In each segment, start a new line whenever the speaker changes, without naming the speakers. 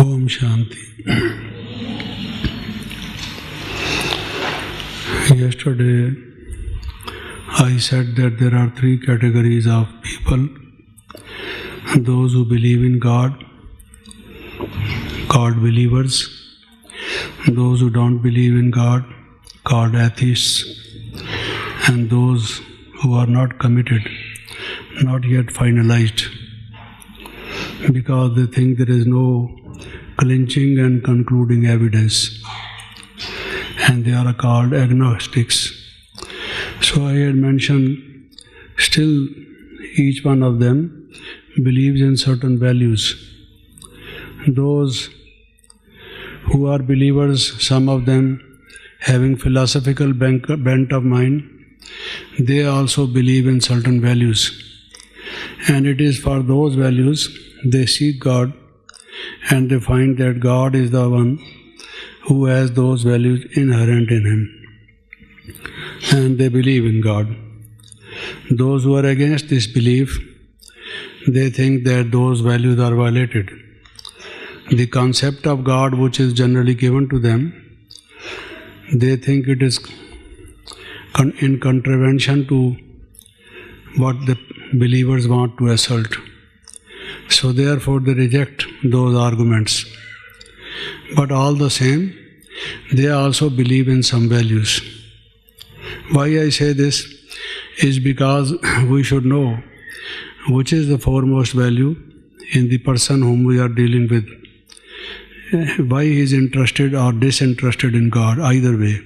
Om Shanti. Yesterday I said that there are three categories of people: those who believe in God, called believers; those who don't believe in God, called atheists; and those who are not committed, not yet finalized, because they think there is no clinching and concluding evidence, and they are called agnostics. So I had mentioned, still each one of them believes in certain values. Those who are believers, some of them having philosophical bent of mind, they also believe in certain values. And it is for those values they seek God, and they find that God is the one who has those values inherent in him, and they believe in God. Those who are against this belief, they think that those values are violated. The concept of God which is generally given to them, they think it is in contravention to what the believers want to assert. So therefore they reject those arguments. But all the same, they also believe in some values. Why I say this is because we should know which is the foremost value in the person whom we are dealing with. Why he is interested or disinterested in God, either way.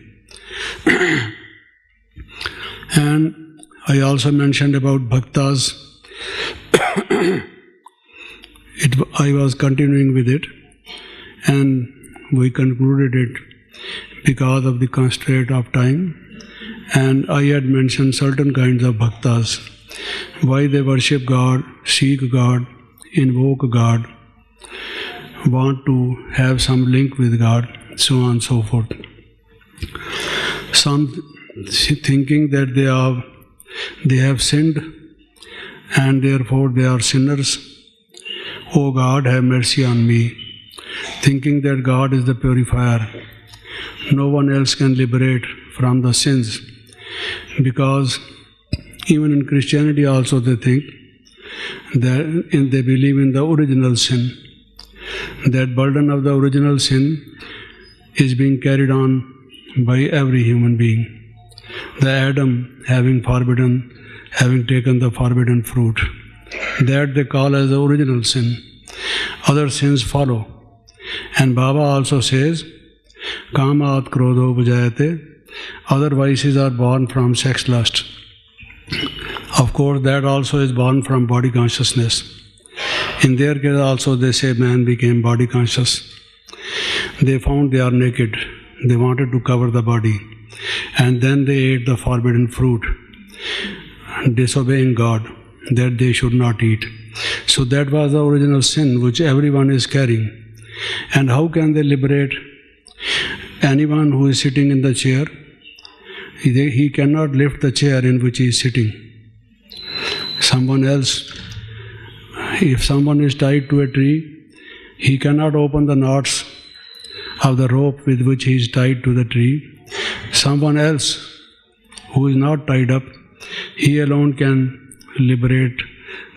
And I also mentioned about bhaktas. I was continuing with it, and we concluded it because of the constraint of time. And I had mentioned certain kinds of bhaktas, why they worship God, seek God, invoke God, want to have some link with God, so on and so forth. Some thinking that they have sinned and therefore they are sinners. Oh God, have mercy on me. Thinking that God is the purifier. No one else can liberate from the sins. Because even in Christianity also they think that they believe in the original sin. That burden of the original sin is being carried on by every human being. The Adam having taken the forbidden fruit, that they call as the original sin. Other sins follow. And Baba also says, Kamat krodho bhujayate. Other vices are born from sex lust. Of course, that also is born from body consciousness. In their case also they say man became body conscious. They found they are naked. They wanted to cover the body. And then they ate the forbidden fruit, disobeying God, that they should not eat. So that was the original sin which everyone is carrying. And how can they liberate anyone who is sitting in the chair? He cannot lift the chair in which he is sitting. Someone else, if someone is tied to a tree, he cannot open the knots of the rope with which he is tied to the tree. Someone else who is not tied up, he alone can liberate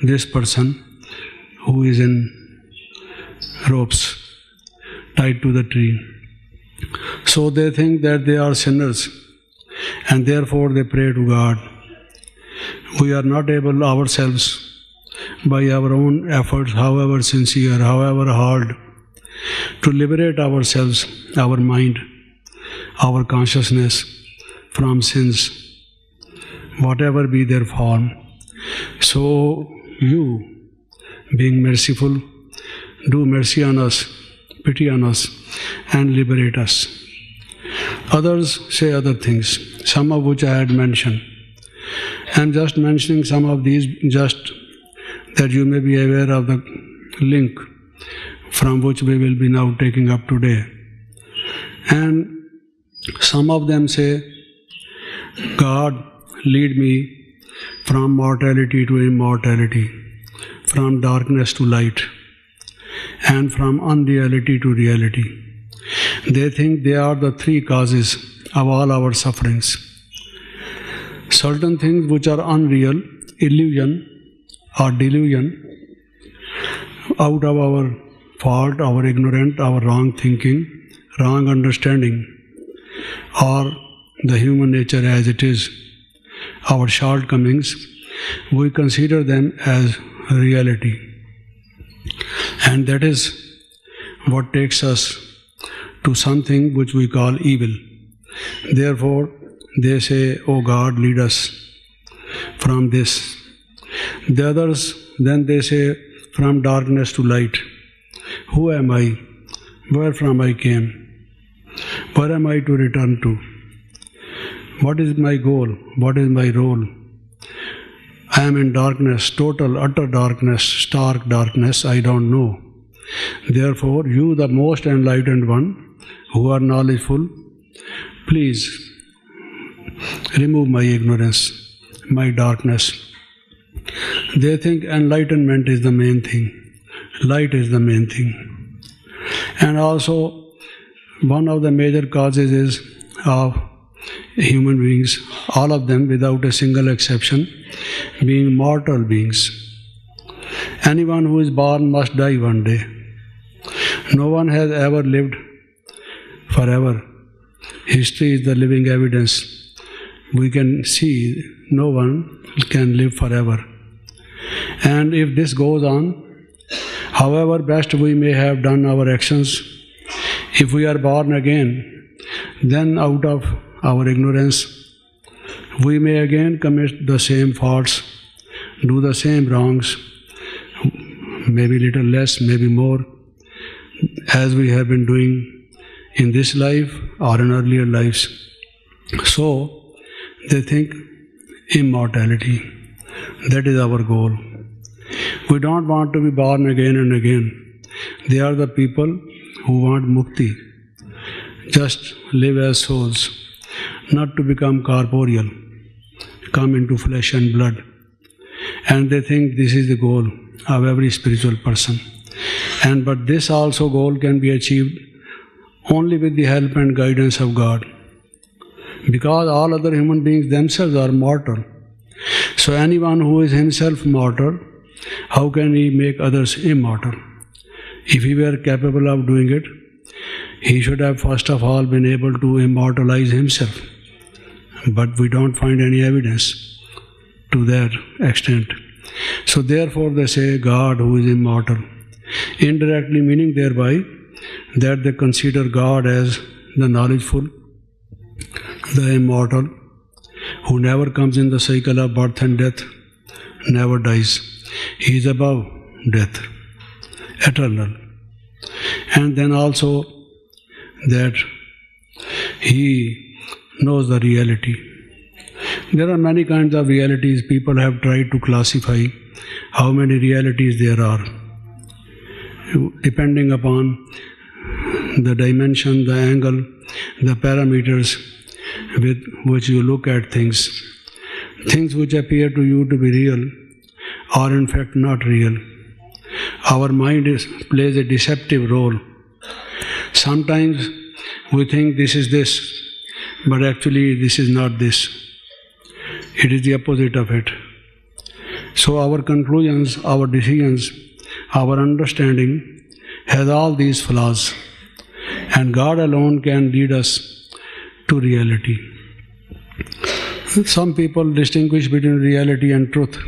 this person who is in ropes tied to the tree. So they think that they are sinners, and therefore they pray to God. We are not able ourselves, by our own efforts, however sincere, however hard, to liberate ourselves, our mind, our consciousness from sins, whatever be their form. So you, being merciful, do mercy on us, pity on us, and liberate us. Others say other things, some of which I had mentioned. I am just mentioning some of these just that you may be aware of the link from which we will be now taking up today. And some of them say, God, lead me from mortality to immortality, from darkness to light. and from unreality to reality. They think they are the three causes of all our sufferings. Certain things which are unreal, illusion or delusion, out of our fault, our ignorance, our wrong thinking, wrong understanding, or the human nature as it is, our shortcomings, we consider them as reality. And that is what takes us to something which we call evil. Therefore, they say, "Oh God, lead us from this." The others, then they say, "From darkness to light." Who am I? Where from I came? Where am I to return to? What is my goal? What is my role? I am in darkness, total, utter darkness, stark darkness, I don't know. Therefore, you, the most enlightened one, who are knowledgeful, please remove my ignorance, my darkness. They think enlightenment is the main thing, light is the main thing. And also, one of the major causes is of human beings, all of them without a single exception, being mortal beings. Anyone who is born must die one day. No one has ever lived forever. History is the living evidence. We can see no one can live forever. And if this goes on, however best we may have done our actions, if we are born again, then out of our ignorance, we may again commit the same faults, do the same wrongs, maybe little less, maybe more, as we have been doing in this life or in earlier lives. So, they think immortality. That is our goal. We don't want to be born again and again. They are the people who want mukti, just live as souls, not to become corporeal, come into flesh and blood. And they think this is the goal of every spiritual person. But this also goal can be achieved only with the help and guidance of God. Because all other human beings themselves are mortal. So anyone who is himself mortal, how can he make others immortal? If he were capable of doing it, he should have first of all been able to immortalize himself. But we don't find any evidence to that extent. So therefore they say God who is immortal, indirectly meaning thereby that they consider God as the knowledgeful, the immortal, who never comes in the cycle of birth and death, never dies. He is above death, eternal. And then also that he knows the reality. There are many kinds of realities. People have tried to classify how many realities there are, depending upon the dimension, the angle, the parameters with which you look at things. Things which appear to you to be real are in fact not real. Our mind plays a deceptive role. Sometimes we think this is this, but actually this is not this. It is the opposite of it. So our conclusions, our decisions, our understanding has all these flaws. And God alone can lead us to reality. Some people distinguish between reality and truth,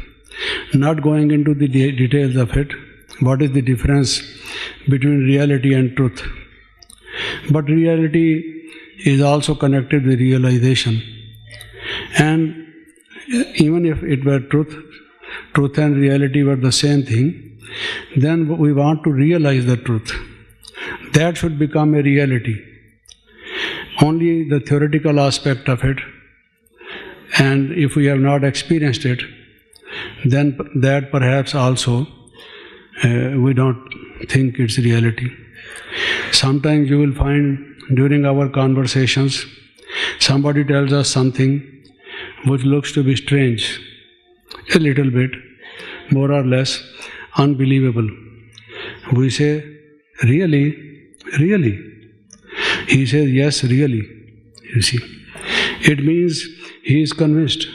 not going into the details of it. What is the difference between reality and truth? But reality is also connected with realization. And even if it were truth and reality were the same thing, then we want to realize the truth. That should become a reality. Only the theoretical aspect of it, and if we have not experienced it, then that perhaps also we don't think it's reality. Sometimes you will find during our conversations, somebody tells us something which looks to be strange, a little bit, more or less unbelievable. We say, Really? Really? He says, yes, really. You see. It means he is convinced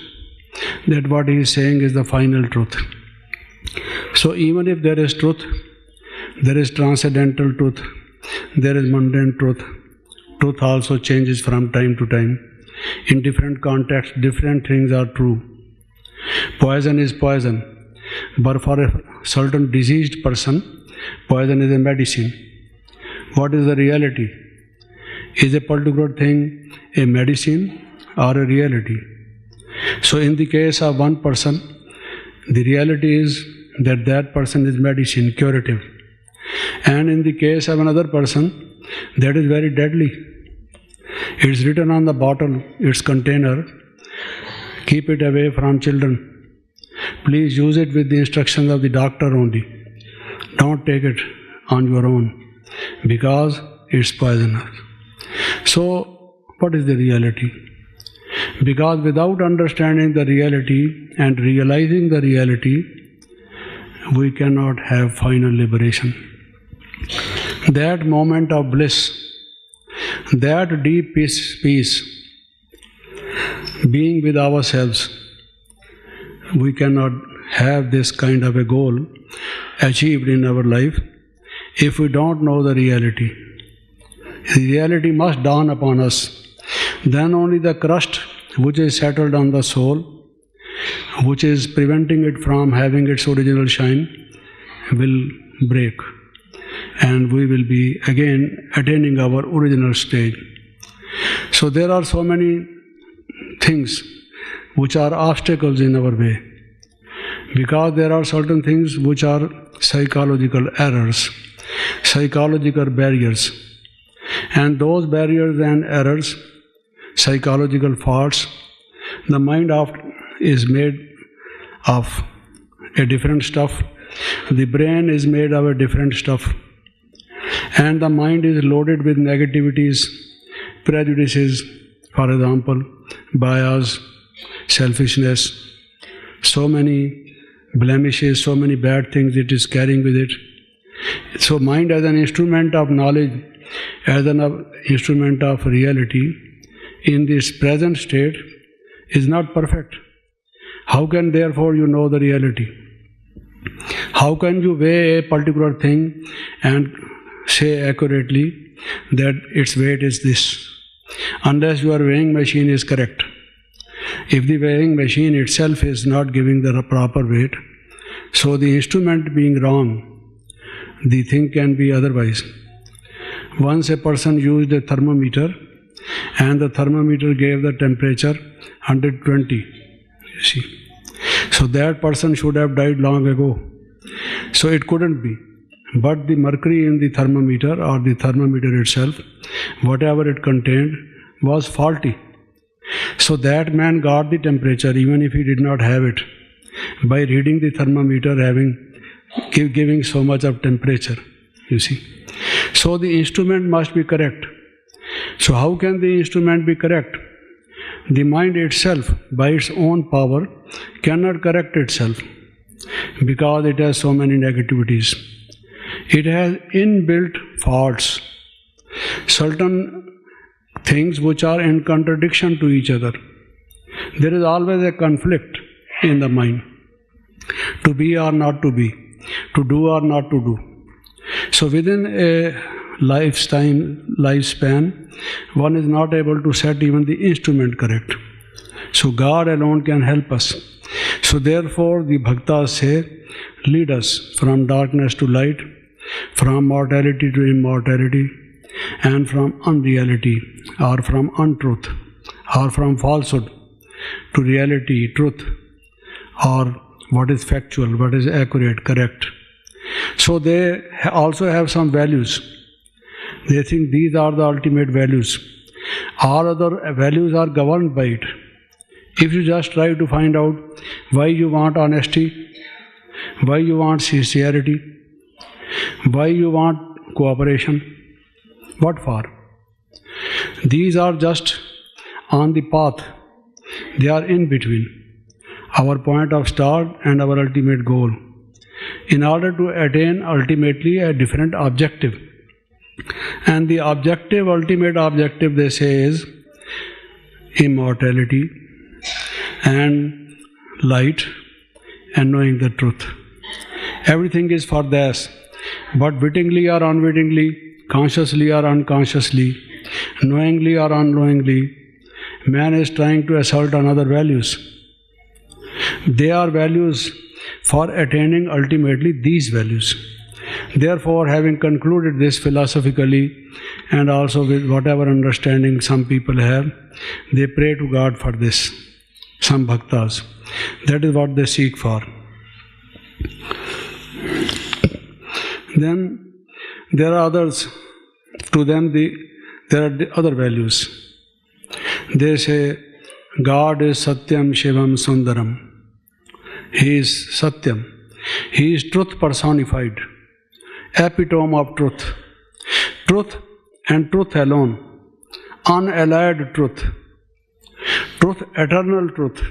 that what he is saying is the final truth. So even if there is truth, there is transcendental truth, there is mundane truth. Truth also changes from time to time. In different contexts, different things are true. Poison is poison, but for a certain diseased person, poison is a medicine. What is the reality? Is a particular thing a medicine or a reality? So in the case of one person, the reality is that that person is medicine, curative. And in the case of another person, that is very deadly. It's written on the bottle, its container, keep it away from children. Please use it with the instructions of the doctor only. Don't take it on your own because it's poisonous. So, what is the reality? Because without understanding the reality and realizing the reality, we cannot have final liberation. That moment of bliss, that deep peace, being with ourselves, we cannot have this kind of a goal achieved in our life if we don't know the reality. The reality must dawn upon us. Then only the crust which is settled on the soul, which is preventing it from having its original shine, will break. And we will be again attaining our original stage. So there are so many things which are obstacles in our way. Because there are certain things which are psychological errors, psychological barriers. And those barriers and errors, psychological faults, the mind is made of a different stuff. The brain is made of a different stuff. And the mind is loaded with negativities, prejudices, for example, bias, selfishness, so many blemishes, so many bad things it is carrying with it. So mind as an instrument of knowledge, as an instrument of reality, in this present state is not perfect. How can therefore you know the reality? How can you weigh a particular thing and say accurately that its weight is this? Unless your weighing machine is correct. If the weighing machine itself is not giving the proper weight, so the instrument being wrong, the thing can be otherwise. Once a person used a thermometer and the thermometer gave the temperature 120, you see. So that person should have died long ago. So it couldn't be. But the mercury in the thermometer or the thermometer itself, whatever it contained, was faulty. So that man got the temperature even if he did not have it by reading the thermometer giving so much of temperature, you see. So the instrument must be correct. So how can the instrument be correct? The mind itself, by its own power, cannot correct itself because it has so many negativities. It has inbuilt faults, certain things which are in contradiction to each other. There is always a conflict in the mind, to be or not to be, to do or not to do. So within a lifespan, one is not able to set even the instrument correct. So God alone can help us. So therefore the bhaktas say, lead us from darkness to light, from mortality to immortality, and from unreality or from untruth or from falsehood to reality, truth, or what is factual, what is accurate, correct. So they also have some values. They think these are the ultimate values. All other values are governed by it. If you just try to find out why you want honesty, why you want sincerity, why you want cooperation, what for? These are just on the path. They are in between our point of start and our ultimate goal. In order to attain ultimately a different objective, And the objective, ultimate objective, they say, is immortality and light and knowing the truth. Everything is for this, but wittingly or unwittingly, consciously or unconsciously, knowingly or unknowingly, man is trying to assault on other values. They are values for attaining ultimately these values. Therefore, having concluded this philosophically and also with whatever understanding some people have, they pray to God for this. Some bhaktas. That is what they seek for. Then there are others. To them, there are the other values. They say, God is Satyam Shivam Sundaram. He is Satyam. He is truth personified. Epitome of truth. Truth and truth alone. Unallied truth. Truth, eternal truth,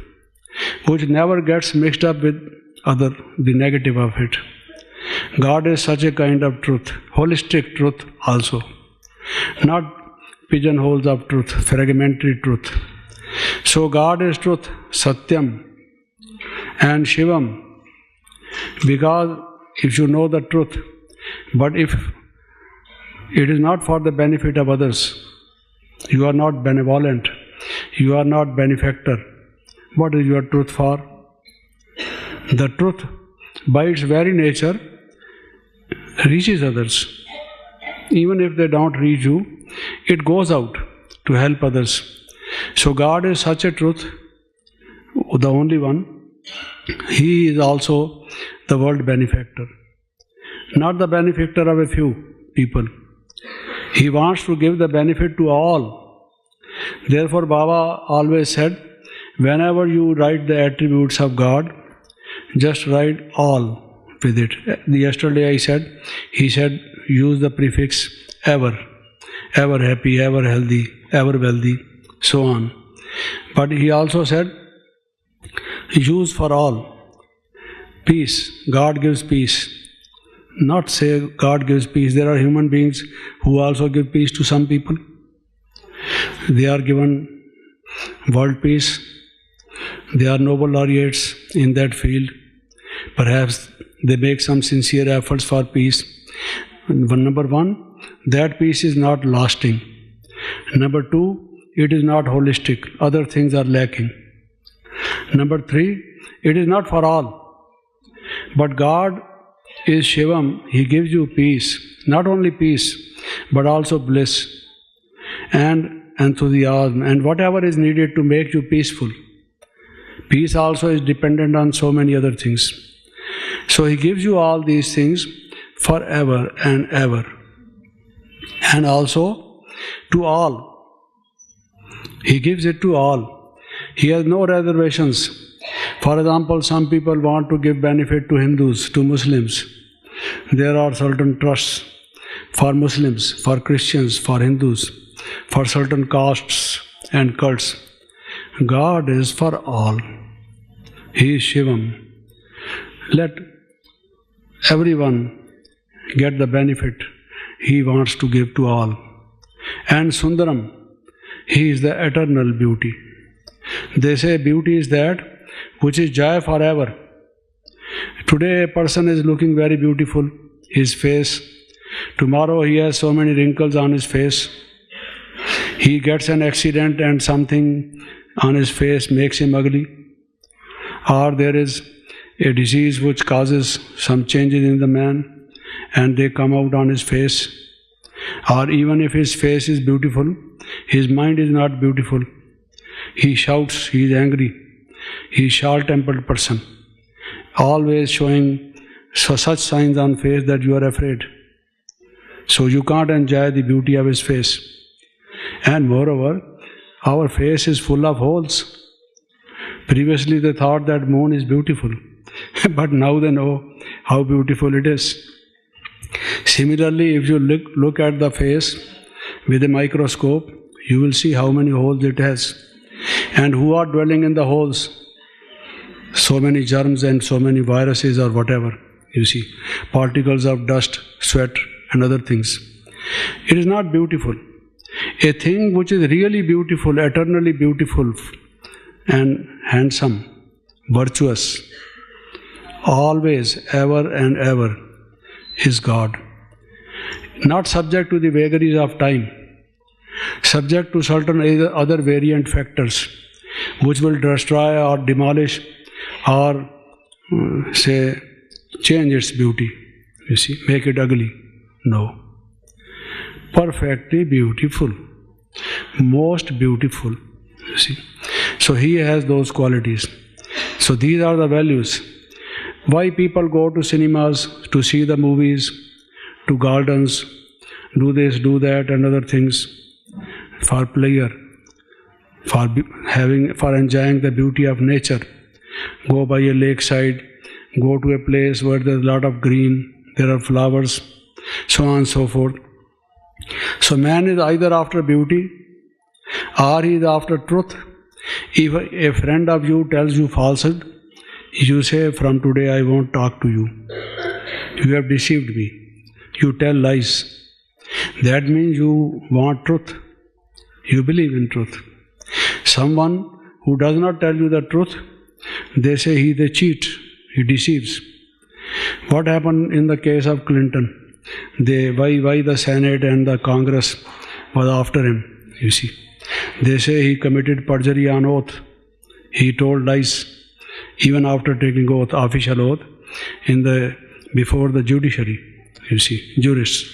which never gets mixed up with the negative of it. God is such a kind of truth, holistic truth also. Not pigeonholes of truth, fragmentary truth. So God is truth, Satyam and Shivam. Because if you know the truth, but if it is not for the benefit of others, you are not benevolent, you are not benefactor, what is your truth for? The truth, by its very nature, reaches others. Even if they don't reach you, it goes out to help others. So God is such a truth, the only one. He is also the world benefactor. Not the benefactor of a few people. He wants to give the benefit to all. Therefore, Baba always said, whenever you write the attributes of God, just write all with it. Yesterday he said, use the prefix ever. Ever happy, ever healthy, ever wealthy, so on. But he also said, use for all. Peace. God gives peace. Not say God gives peace. There are human beings who also give peace to some people. They are given world peace. They are Nobel laureates in that field. Perhaps they make some sincere efforts for peace. Number one, that peace is not lasting. Number two, it is not holistic. Other things are lacking. Number three, it is not for all. But God is Shivam. He gives you peace. Not only peace, but also bliss and enthusiasm and whatever is needed to make you peaceful. Peace also is dependent on so many other things. So He gives you all these things forever and ever. And also to all. He gives it to all. He has no reservations. For example, some people want to give benefit to Hindus, to Muslims. There are certain trusts for Muslims, for Christians, for Hindus, for certain castes and cults. God is for all. He is Shivam. Let everyone get the benefit He wants to give to all. And Sundaram, He is the eternal beauty. They say beauty is that which is joy forever. Today a person is looking very beautiful, his face. Tomorrow he has so many wrinkles on his face. He gets an accident and something on his face makes him ugly. Or there is a disease which causes some changes in the man and they come out on his face. Or even if his face is beautiful, his mind is not beautiful. He shouts, he is angry. He is short-tempered person. Always showing such signs on face that you are afraid. So you can't enjoy the beauty of his face. And moreover, our face is full of holes. Previously they thought that moon is beautiful. But now they know how beautiful it is. Similarly, if you look at the face with a microscope, you will see how many holes it has. And who are dwelling in the holes? So many germs and so many viruses or whatever, you see. Particles of dust, sweat and other things. It is not beautiful. A thing which is really beautiful, eternally beautiful and handsome, virtuous, always, ever and ever, is God. Not subject to the vagaries of time, subject to certain other variant factors which will destroy or demolish or say change its beauty, you see, make it ugly. No. Perfectly beautiful, most beautiful, you see. So he has those qualities. So these are the values. Why people go to cinemas, to see the movies, to gardens, do this, do that and other things, for pleasure, for enjoying the beauty of nature. Go by a lakeside, go to a place where there is a lot of green, there are flowers, so on and so forth. So man is either after beauty or he is after truth. If a friend of you tells you falsehood, you say, from today I won't talk to you. You have deceived me. You tell lies. That means you want truth. You believe in truth. Someone who does not tell you the truth, they say he is a cheat, he deceives. What happened in the case of Clinton? Why the Senate and the Congress was after him, you see. They say he committed perjury on oath. He told lies even after taking oath, official oath, before the judiciary, you see, jurists.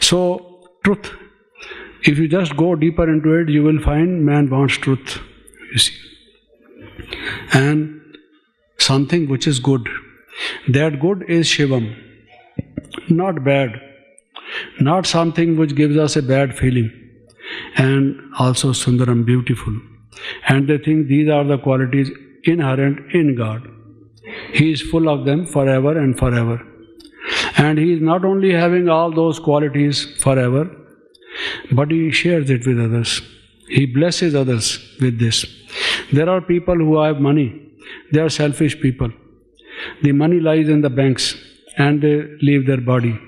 So, truth. If you just go deeper into it, you will find man wants truth, you see. And something which is good. That good is Shivam. Not bad. Not something which gives us a bad feeling. And also Sundaram, beautiful. And they think these are the qualities inherent in God. He is full of them forever and forever. And he is not only having all those qualities forever, but he shares it with others. He blesses others with this. There are people who have money. They are selfish people. The money lies in the banks and they leave their body.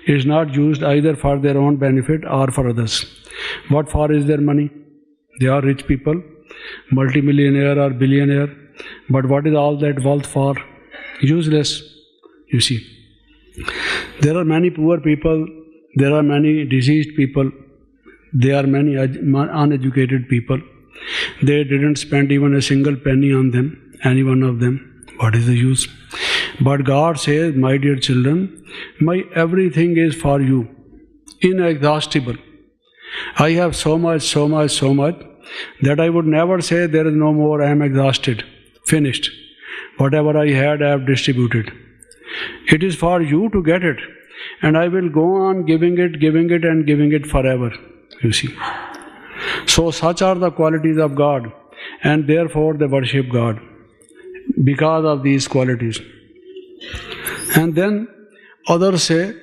It is not used either for their own benefit or for others. What for is their money? They are rich people, multimillionaire or billionaire. But what is all that wealth for? Useless, you see. There are many poor people. There are many diseased people. There are many uneducated people. They didn't spend even a single penny on them, any one of them. What is the use? But God says, my dear children, my everything is for you, inexhaustible. I have so much, so much, so much, that I would never say there is no more, I am exhausted, finished. Whatever I had, I have distributed. It is for you to get it. And I will go on giving it and giving it forever, you see. So such are the qualities of God, and therefore they worship God because of these qualities. And then others say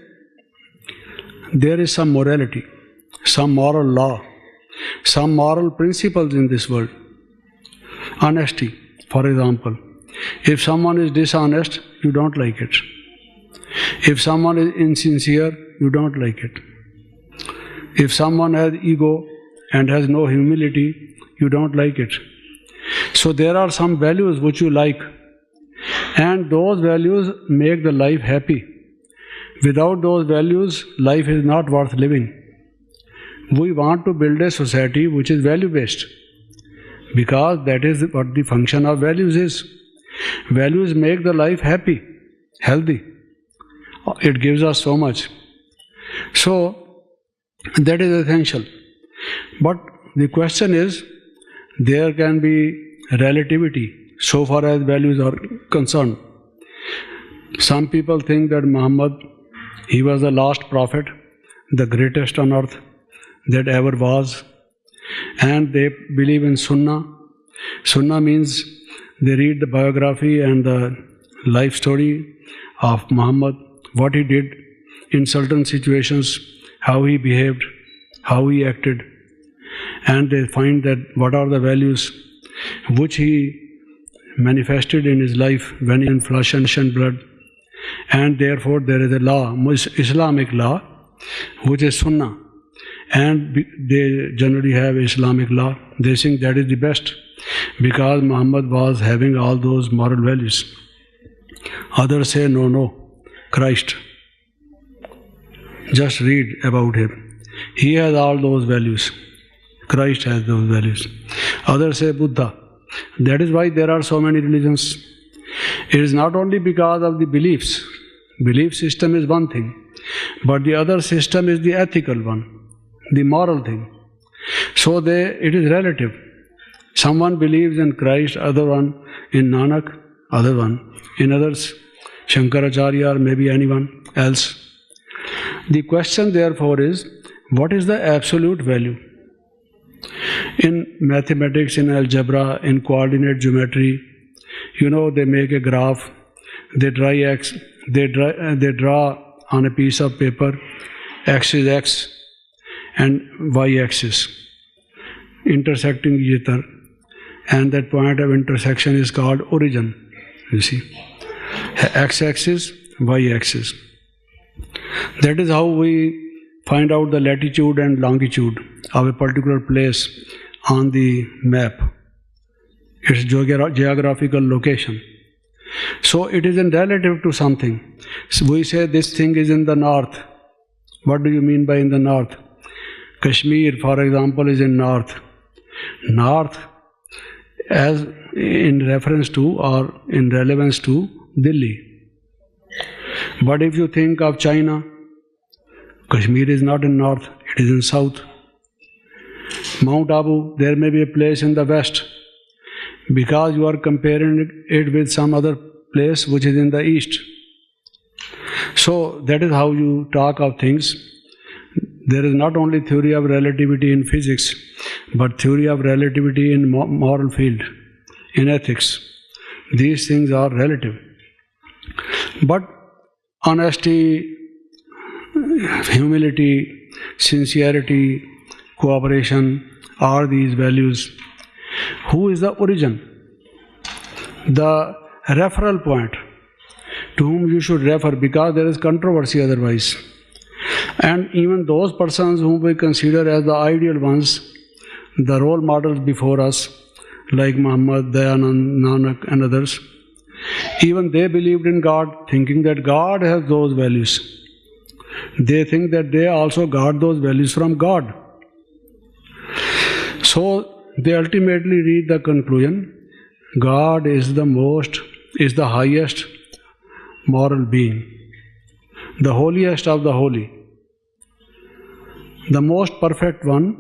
there is some morality, some moral law, some moral principles in this world. Honesty, for example. If someone is dishonest, you don't like it. If someone is insincere, you don't like it. If someone has ego and has no humility, you don't like it. So there are some values which you like, and those values make the life happy. Without those values, life is not worth living. We want to build a society which is value-based, because that is what the function of values is. Values make the life happy, healthy. It gives us so much. So, that is essential. But the question is, there can be relativity so far as values are concerned. Some people think that Muhammad, he was the last prophet, the greatest on earth that ever was. And they believe in Sunnah. Sunnah means they read the biography and the life story of Muhammad, what he did in certain situations, how he behaved, how he acted. And they find that what are the values which he manifested in his life when in flesh and blood. And therefore there is a law, Islamic law, which is Sunnah, and they generally have Islamic law. They think that is the best because Muhammad was having all those moral values. Others say, no, Christ. Just read about him. He has all those values. Christ has those values. Others say Buddha. That is why there are so many religions. It is not only because of the beliefs. Belief system is one thing, but the other system is the ethical one, the moral thing. So it is relative. Someone believes in Christ, other one in Nanak, other one in others, Shankaracharya or maybe anyone else. The question therefore is, what is the absolute value? In mathematics, in algebra, in coordinate geometry, they make a graph, they draw on a piece of paper, x is x and y axis, intersecting each other, and that point of intersection is called origin. You see, x axis, y axis. That is how we find out the latitude and longitude of a particular place on the map, its geographical location. So it is in relative to something. So we say this thing is in the north. What do you mean by in the north? Kashmir, for example, is in north. North as in reference to or in relevance to Delhi. But if you think of China, Kashmir is not in north, it is in south. Mount Abu, there may be a place in the west because you are comparing it with some other place which is in the east. So that is how you talk of things. There is not only theory of relativity in physics, but theory of relativity in moral field, in ethics. These things are relative. But honesty, humility, sincerity, cooperation are these values. Who is the origin? The referral point to whom you should refer, because there is controversy otherwise. And even those persons whom we consider as the ideal ones, the role models before us, like Muhammad, Dayanand, Nanak and others, even they believed in God, thinking that God has those values. They think that they also got those values from God. So they ultimately reach the conclusion, God is the highest moral being, the holiest of the holy, the most perfect one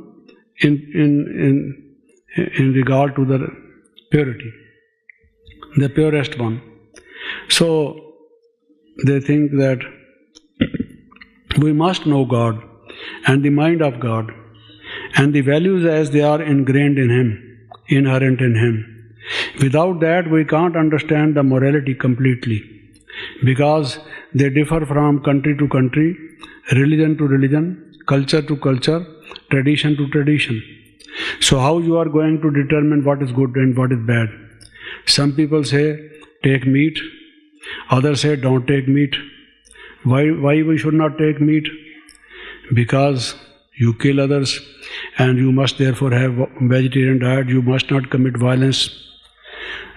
in regard to the purity, the purest one. So they think that we must know God and the mind of God and the values as they are ingrained in Him, inherent in Him. Without that, we can't understand the morality completely, because they differ from country to country, religion to religion, culture to culture, tradition to tradition. So how you are going to determine what is good and what is bad? Some people say, take meat. Others say, don't take meat. Why we should not take meat? Because you kill others and you must therefore have vegetarian diet. You must not commit violence.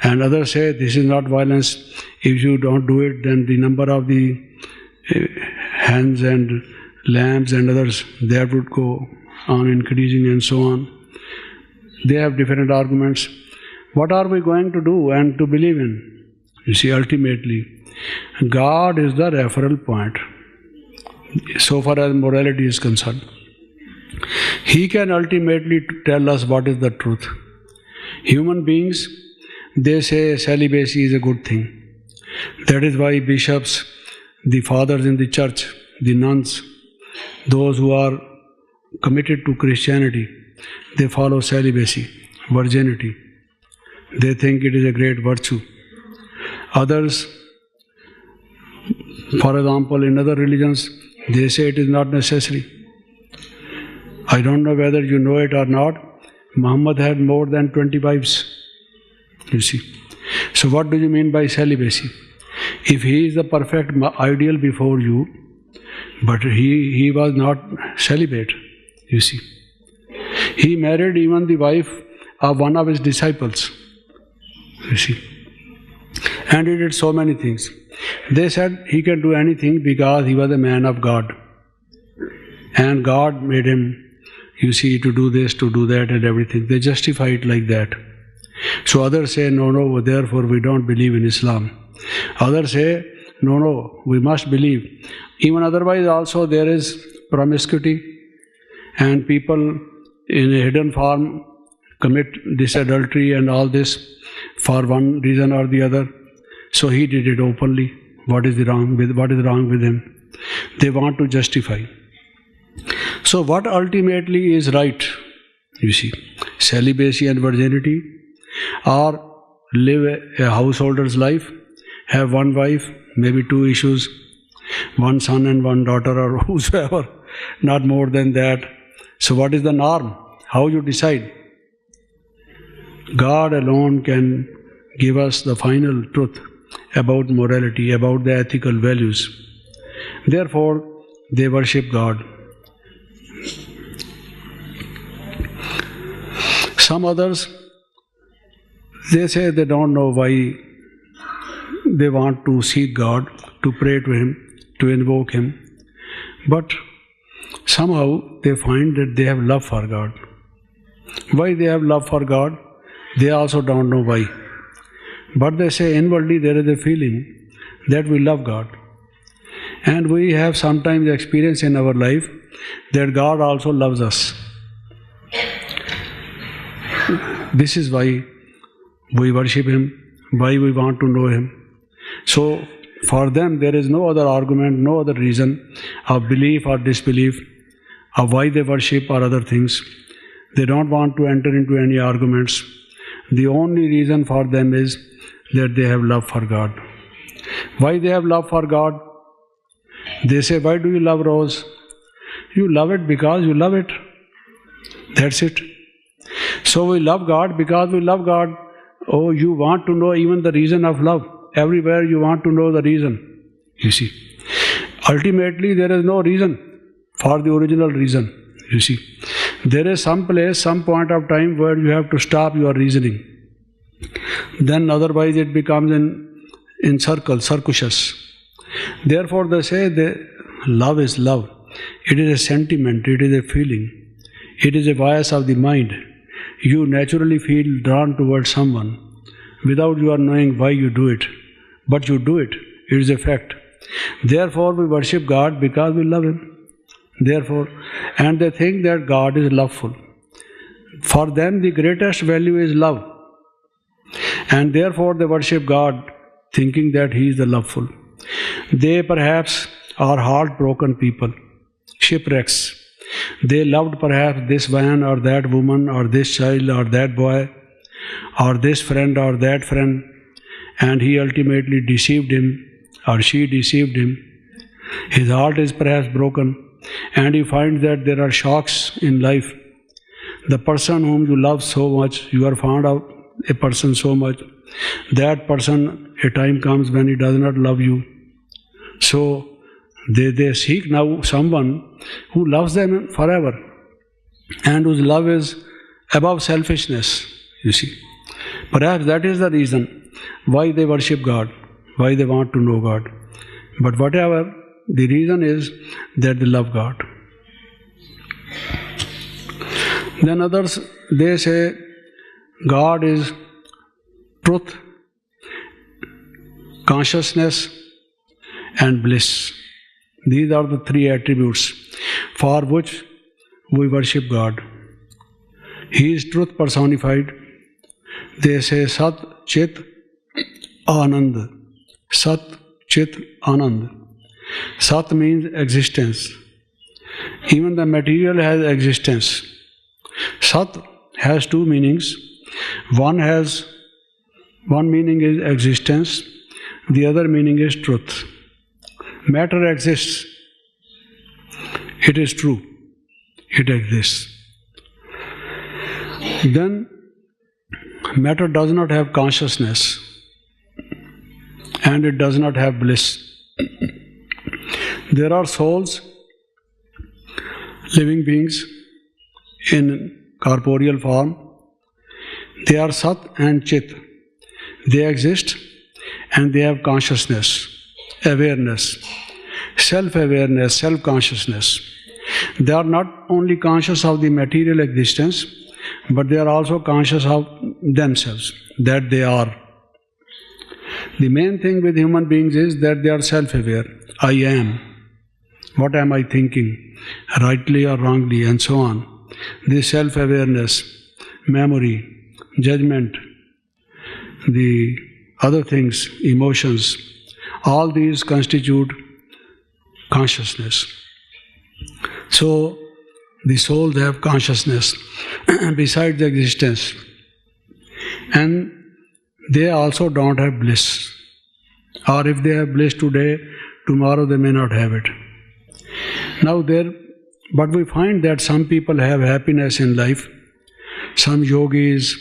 And others say, this is not violence. If you don't do it, then the number of the hens and lambs and others, that would go on increasing and so on. They have different arguments. What are we going to do and to believe in? You see, ultimately, God is the referral point so far as morality is concerned. He can ultimately tell us what is the truth. Human beings, they say celibacy is a good thing. That is why bishops, the fathers in the church, the nuns, those who are committed to Christianity, they follow celibacy, virginity. They think it is a great virtue. Others, for example, in other religions, they say it is not necessary. I don't know whether you know it or not. Muhammad had more than 20 wives. You see. So what do you mean by celibacy? If he is the perfect ideal before you, But he was not celibate, you see. He married even the wife of one of his disciples, you see. And he did so many things. They said he can do anything because he was a man of God. And God made him, you see, to do this, to do that and everything. They justify it like that. So others say, no, therefore we don't believe in Islam. Others say, no, we must believe. Even otherwise also there is promiscuity, and people in a hidden form commit this adultery and all this for one reason or the other. So he did it openly. What is wrong with him? They want to justify. So what ultimately is right, you see? Celibacy and virginity, or live a householder's life, have one wife, maybe two issues, one son and one daughter or whosoever, not more than that. So what is the norm? How you decide? God alone can give us the final truth about morality, about the ethical values. Therefore, they worship God. Some others, they say they don't know why they want to seek God, to pray to Him, to invoke Him. But somehow they find that they have love for God. Why they have love for God? They also don't know why. But they say inwardly there is a feeling that we love God. And we have sometimes experienced in our life that God also loves us. This is why we worship Him, why we want to know Him. So for them there is no other argument, no other reason of belief or disbelief of why they worship or other things. They don't want to enter into any arguments. The only reason for them is that they have love for God. Why they have love for God? They say, why do you love rose? You love it because you love it. That's it. So we love God because we love God. Oh, you want to know even the reason of love. Everywhere you want to know the reason. You see. Ultimately there is no reason for the original reason. You see. There is some place, some point of time where you have to stop your reasoning. Then otherwise it becomes in circuitous. Therefore they say that love is love. It is a sentiment, it is a feeling. It is a bias of the mind. You naturally feel drawn towards someone without your knowing why you do it. But you do it. It is a fact. Therefore we worship God because we love Him. Therefore, and they think that God is loveful. For them the greatest value is love. And therefore they worship God thinking that He is the loveful. They perhaps are heartbroken people, shipwrecks. They loved perhaps this man or that woman or this child or that boy or this friend or that friend, and he ultimately deceived him or she deceived him. His heart is perhaps broken, and he finds that there are shocks in life. The person whom you love so much, you are fond of a person so much, that person, a time comes when he does not love you. So they seek now someone who loves them forever and whose love is above selfishness, you see. Perhaps that is the reason why they worship God, why they want to know God. But whatever, the reason is that they love God. Then others, they say God is truth, consciousness and bliss. These are the three attributes for which we worship God. He is truth personified. They say Sat, Chit, Anand. Sat, Chit, Anand. Sat means existence. Even the material has existence. Sat has two meanings. One meaning is existence. The other meaning is truth. Matter exists. It is true. It exists. Then matter does not have consciousness and it does not have bliss. There are souls, living beings in corporeal form. They are Sat and Chit. They exist and they have consciousness, awareness, self-awareness, self-consciousness. They are not only conscious of the material existence, but they are also conscious of themselves, that they are. The main thing with human beings is that they are self-aware. I am. What am I thinking? Rightly or wrongly, and so on. This self-awareness, memory, judgment, the other things, emotions, all these constitute consciousness. So, the souls have consciousness besides existence. And they also don't have bliss. Or if they have bliss today, tomorrow they may not have it. But we find that some people have happiness in life. Some yogis,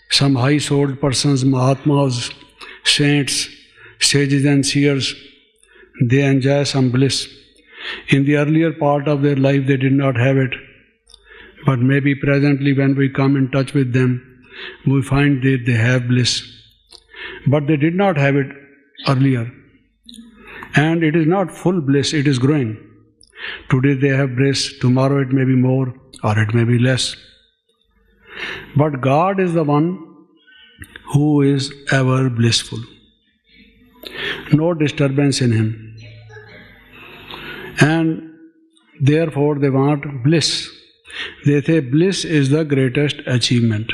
some high-souled persons, Mahatmas, saints, sages and seers, they enjoy some bliss. In the earlier part of their life they did not have it. But maybe presently when we come in touch with them, we find that they have bliss. But they did not have it earlier. And it is not full bliss, it is growing. Today they have bliss, tomorrow it may be more or it may be less. But God is the one who is ever blissful. No disturbance in Him. And therefore they want bliss. They say bliss is the greatest achievement.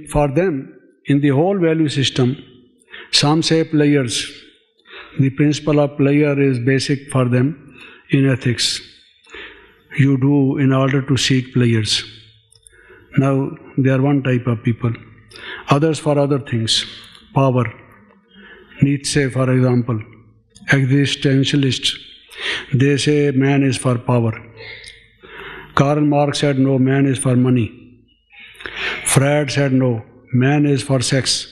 For them, in the whole value system, some say players. The principle of player is basic for them in ethics. You do in order to seek players. Now, they are one type of people. Others for other things. Power. Nietzsche, for example, existentialist. They say man is for power. Karl Marx said no, man is for money. Freud said no, man is for sex.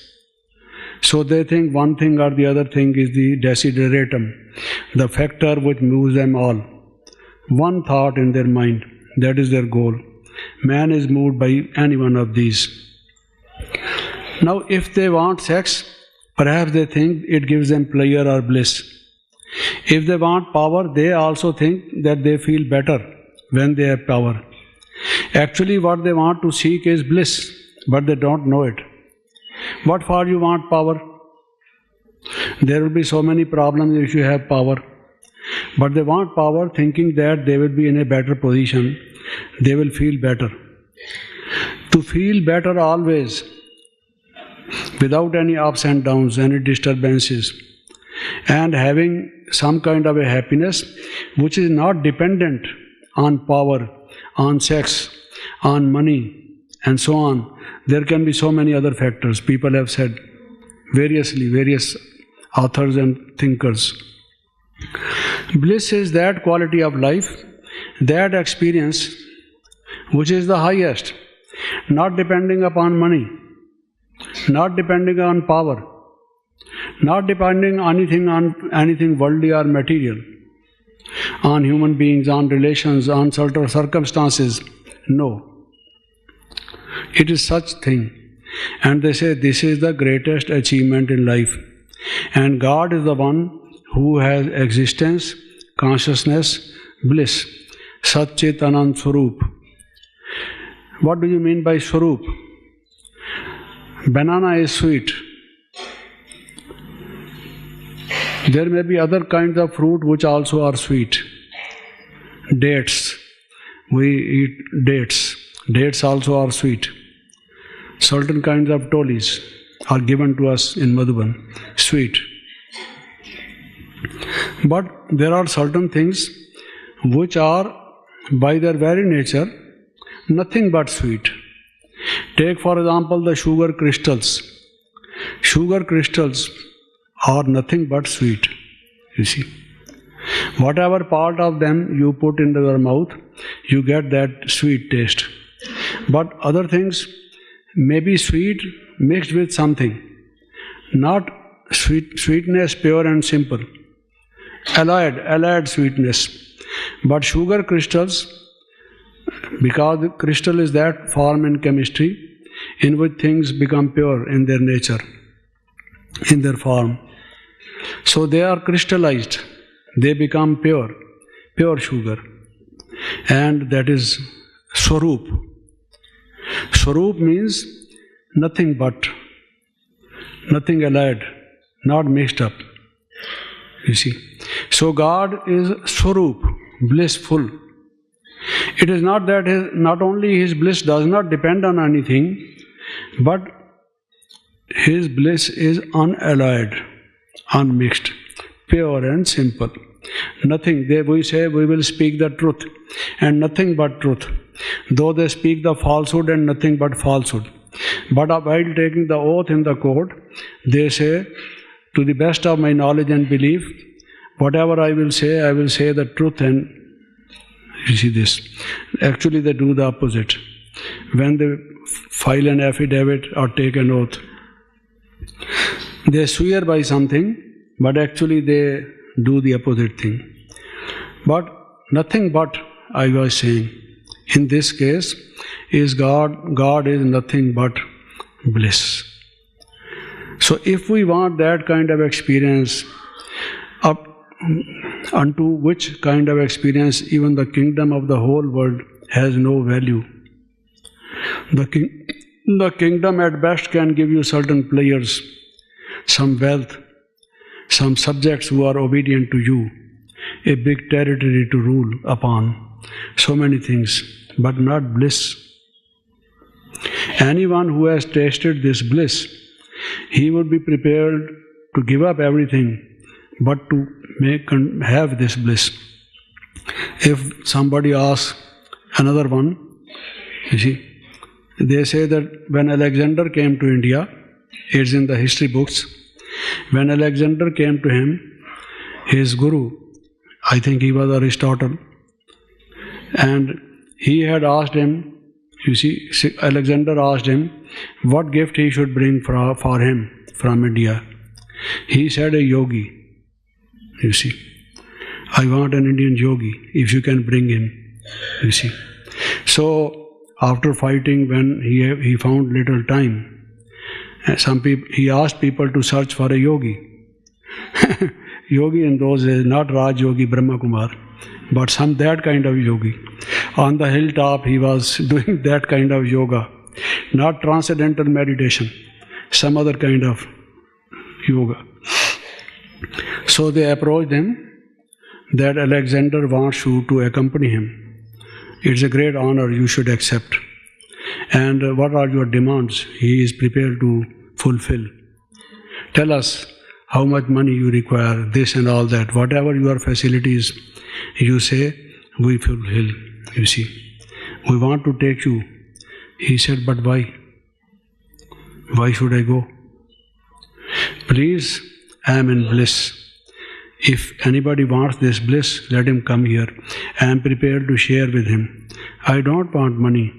So they think one thing or the other thing is the desideratum, the factor which moves them all. One thought in their mind, that is their goal. Man is moved by any one of these. Now if they want sex, perhaps they think it gives them pleasure or bliss. If they want power, they also think that they feel better when they have power. Actually what they want to seek is bliss, but they don't know it. What for you want power? There will be so many problems if you have power. But they want power thinking that they will be in a better position. They will feel better. To feel better always, without any ups and downs, any disturbances, and having some kind of a happiness which is not dependent on power, on sex, on money, and so on. There can be so many other factors. People have said variously, various authors and thinkers. Bliss is that quality of life, that experience which is the highest, not depending upon money, not depending on power, not depending on anything worldly or material, on human beings, on relations, on certain circumstances. No. It is such thing. And they say this is the greatest achievement in life. And God is the one who has existence, consciousness, bliss. Sat Chit Anand Swarup. What do you mean by Swarup? Banana is sweet. There may be other kinds of fruit which also are sweet. Dates. We eat dates. Dates also are sweet. Certain kinds of tolis are given to us in Madhuban. Sweet. But there are certain things which are by their very nature nothing but sweet. Take for example the sugar crystals. Sugar crystals are nothing but sweet, you see. Whatever part of them you put into your mouth, you get that sweet taste. But other things may be sweet mixed with something. Not sweetness pure and simple. allied sweetness. But sugar crystals, because the crystal is that form in chemistry in which things become pure in their nature, in their form. So they are crystallized, they become pure sugar. And that is Swarup. Swarup means nothing but, nothing allied, not mixed up. You see. So God is Swarup, blissful. It is not that not only His bliss does not depend on anything, but His bliss is unalloyed, unmixed, pure and simple. Nothing. We say we will speak the truth and nothing but truth. Though they speak the falsehood and nothing but falsehood. But while taking the oath in the court, they say, to the best of my knowledge and belief, whatever I will say the truth. And you see this. Actually they do the opposite. When they file an affidavit or take an oath, they swear by something, but actually they do the opposite thing. But nothing but, I was saying, in this case is God is nothing but bliss. So if we want that kind of experience, up unto which kind of experience even the kingdom of the whole world has no value. The kingdom at best can give you certain players, some wealth, some subjects who are obedient to you, a big territory to rule upon, so many things, but not bliss. Anyone who has tasted this bliss, he would be prepared to give up everything but to have this bliss. If somebody asks another one, you see, they say that when Alexander came to India, it's in the history books, when Alexander came to him, his guru, I think he was Aristotle, and he had asked him, you see, Alexander asked him what gift he should bring for him from India. He said a yogi. You see, I want an Indian yogi, if you can bring him. You see. So after fighting, when he found little time, he asked people to search for a yogi. Yogi in those days, not Raj Yogi Brahma Kumar, but that kind of yogi. On the hilltop, he was doing that kind of yoga, not transcendental meditation, some other kind of yoga. So they approached him that Alexander wants you to accompany him. It's a great honor, you should accept. And what are your demands? He is prepared to fulfill. Tell us how much money you require, this and all that. Whatever your facilities, you say, we fulfill. You see, we want to take you. He said, but why? Why should I go? Please, I am in bliss. If anybody wants this bliss, let him come here. I am prepared to share with him. I don't want money.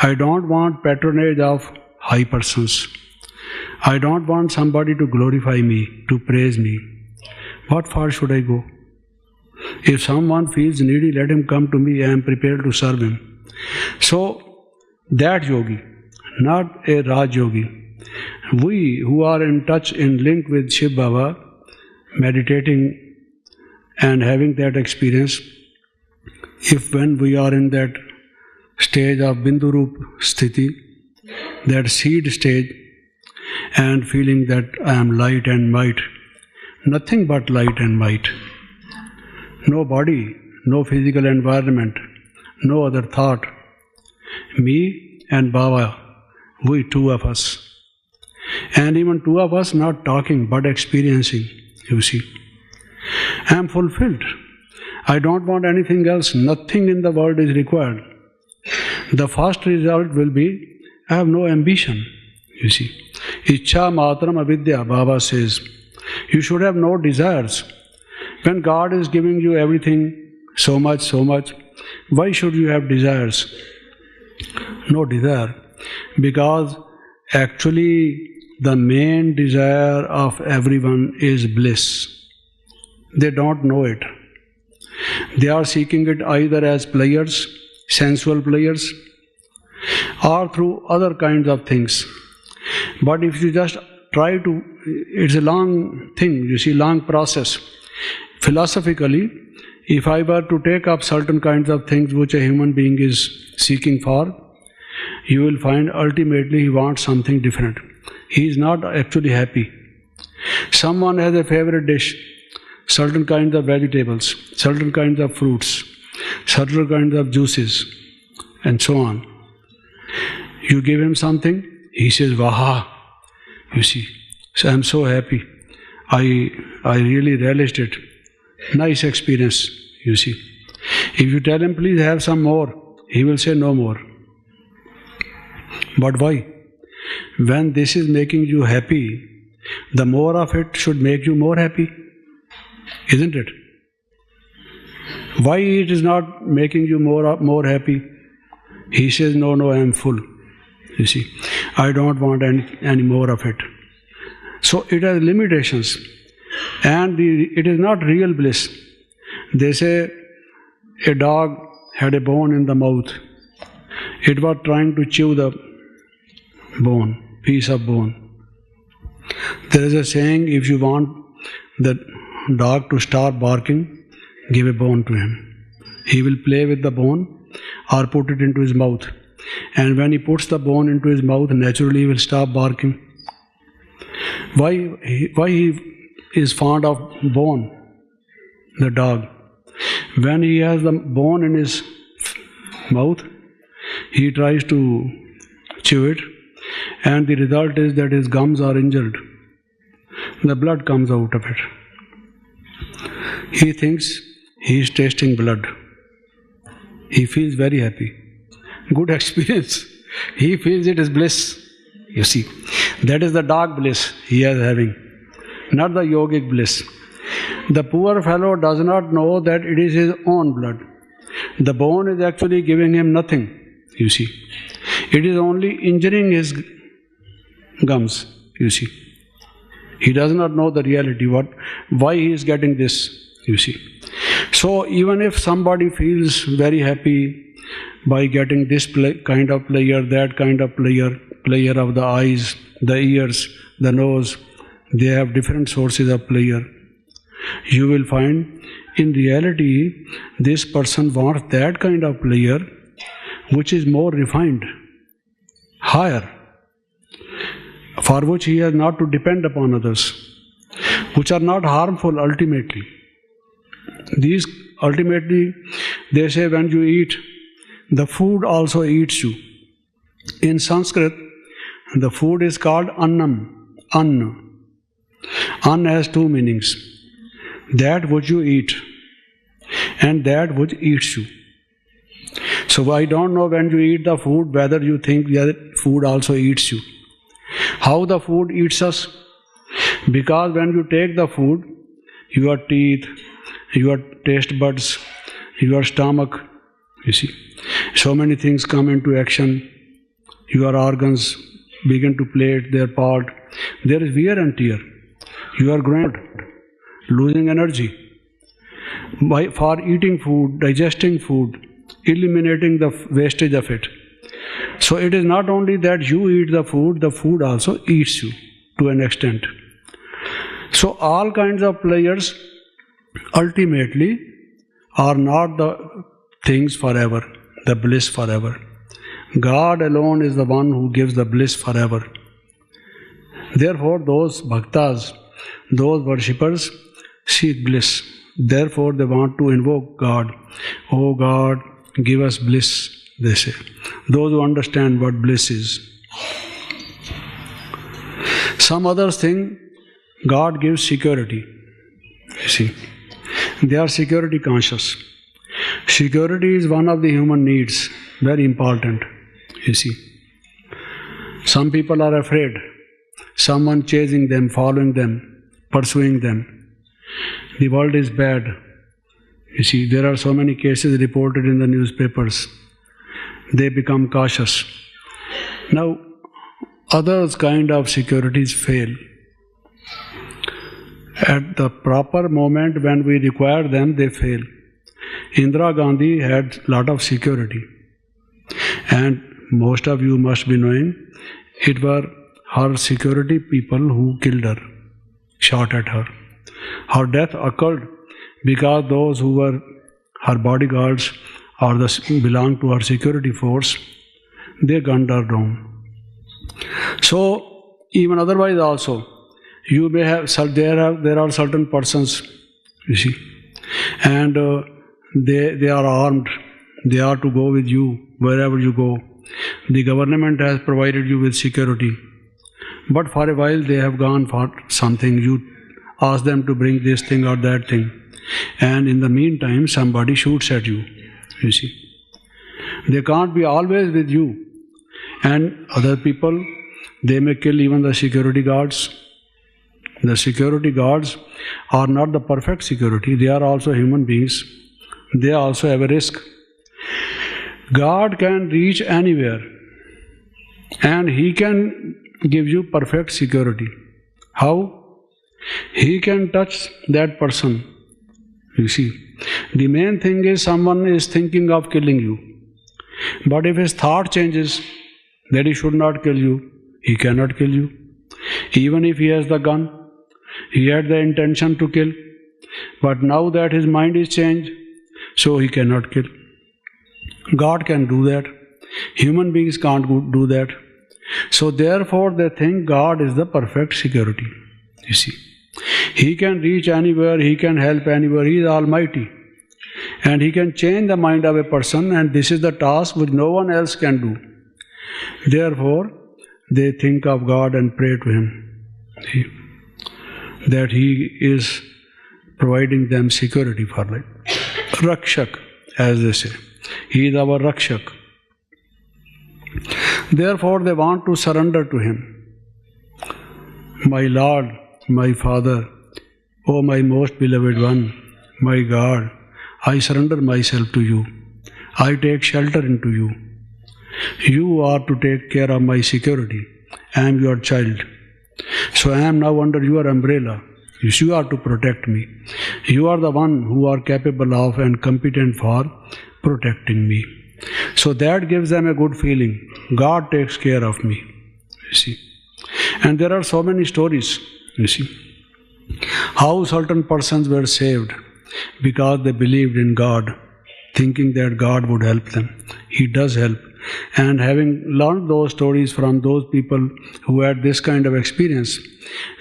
I don't want patronage of high persons. I don't want somebody to glorify me, to praise me. What for should I go? If someone feels needy, let him come to me. I am prepared to serve him. So, that yogi, not a Raj yogi. We who are in touch, in link with Shiv Baba, meditating and having that experience, if when we are in that stage of Bindurup Sthiti, that seed stage, and feeling that I am light and might, nothing but light and might. No body, no physical environment, no other thought. Me and Baba, we two of us. And even two of us not talking but experiencing, you see. I am fulfilled. I don't want anything else. Nothing in the world is required. The first result will be, I have no ambition, you see. Ichha matram avidya, Baba says. You should have no desires. When God is giving you everything, so much, why should you have desires? No desire. Because actually the main desire of everyone is bliss. They don't know it. They are seeking it either as players, sensual players, or through other kinds of things. But if you just try to, it's a long thing, you see, long process. Philosophically, if I were to take up certain kinds of things which a human being is seeking for, you will find ultimately he wants something different. He is not actually happy. Someone has a favorite dish, certain kinds of vegetables, certain kinds of fruits, certain kinds of juices, and so on. You give him something, he says, "Waha!" You see, so I'm so happy. I really relished it. Nice experience, you see. If you tell him, "Please have some more," he will say, "No more." But why? When this is making you happy, the more of it should make you more happy, isn't it? Why it is not making you more happy? He says, "No, I am full." You see, I don't want any more of it. So it has limitations, and it is not real bliss. They say a dog had a bone in the mouth. It was trying to chew the piece of bone. There is a saying, if you want the dog to start barking, give a bone to him. He will play with the bone or put it into his mouth. And when he puts the bone into his mouth, naturally he will stop barking. Why he is fond of bone, the dog? When he has the bone in his mouth, he tries to chew it, and the result is that his gums are injured. The blood comes out of it. He thinks he is tasting blood. He feels very happy. Good experience. He feels it is bliss. You see, that is the dog bliss he is having, not the yogic bliss. The poor fellow does not know that it is his own blood. The bone is actually giving him nothing, you see. It is only injuring his gums, you see. He does not know the reality, why he is getting this, you see. So even if somebody feels very happy by getting this kind of player, that kind of player of the eyes, the ears, the nose, they have different sources of pleasure. You will find in reality this person wants that kind of pleasure which is more refined, higher, for which he has not to depend upon others, which are not harmful ultimately. These ultimately, they say, when you eat, the food also eats you. In Sanskrit, the food is called annam, anna. Anna has two meanings: that which you eat and that which eats you. So I don't know when you eat the food whether you think that food also eats you. How the food eats us? Because when you take the food, your teeth, your taste buds, your stomach, you see, so many things come into action. Your organs begin to play their part. There is wear and tear. You are growing, losing energy. For eating food, digesting food, eliminating the wastage of it. So it is not only that you eat the food also eats you to an extent. So all kinds of pleasures ultimately are not the things forever, the bliss forever. God alone is the one who gives the bliss forever. Therefore, those bhaktas, those worshippers, seek bliss. Therefore, they want to invoke God. Oh God, give us bliss, they say. Those who understand what bliss is. Some others think God gives security. You see, they are security conscious. Security is one of the human needs, very important. You see, some people are afraid. Someone chasing them, following them, pursuing them. The world is bad. You see, there are so many cases reported in the newspapers. They become cautious. Now, other kind of securities fail. At the proper moment when we require them, they fail. Indira Gandhi had a lot of security. And most of you must be knowing, it were her security people who killed her, shot at her. Her death occurred because those who were her bodyguards or belonged to her security force, they gunned her down. So, even otherwise also, you may have, there are certain persons, you see, and they are armed, they are to go with you wherever you go. The government has provided you with security, but for a while they have gone for something, you ask them to bring this thing or that thing, and in the meantime somebody shoots at you, you see. They can't be always with you, and other people, they may kill even the security guards. The security guards are not the perfect security, they are also human beings. They also have a risk. God can reach anywhere and He can give you perfect security. How? He can touch that person. You see, the main thing is someone is thinking of killing you. But if his thought changes that he should not kill you, he cannot kill you. Even if he has the gun, he had the intention to kill, but now that his mind is changed, so he cannot kill. God can do that. Human beings can't do that. So therefore they think God is the perfect security. You see, He can reach anywhere, He can help anywhere, He is almighty. And He can change the mind of a person, and this is the task which no one else can do. Therefore, they think of God and pray to Him. See, that He is providing them security for life. Rakshak, as they say. He is our Rakshak. Therefore, they want to surrender to Him. My Lord, my Father, O my most beloved one, my God, I surrender myself to you. I take shelter into you. You are to take care of my security. I am your child. So I am now under your umbrella. You are to protect me. You are the one who are capable of and competent for protecting me. So that gives them a good feeling. God takes care of me. You see. And there are so many stories, you see, how certain persons were saved because they believed in God, thinking that God would help them. He does help. And having learned those stories from those people who had this kind of experience,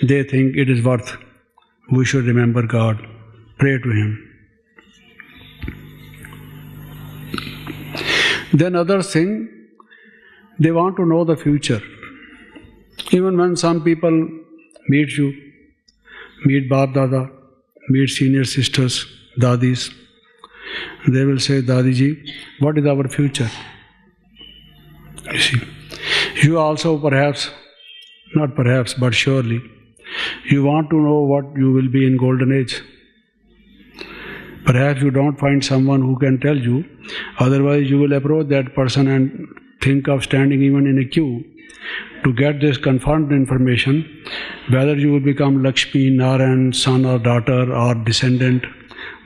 they think it is worth. We should remember God, pray to Him. Then others think they want to know the future. Even when some people meet you, meet Baap Dada, meet senior sisters, Dadis, they will say, Dadiji, what is our future? You see, you also perhaps, not perhaps, but surely, you want to know what you will be in golden age. Perhaps you don't find someone who can tell you, otherwise you will approach that person and think of standing even in a queue to get this confirmed information, whether you will become Lakshmi, Narayan, son or daughter or descendant,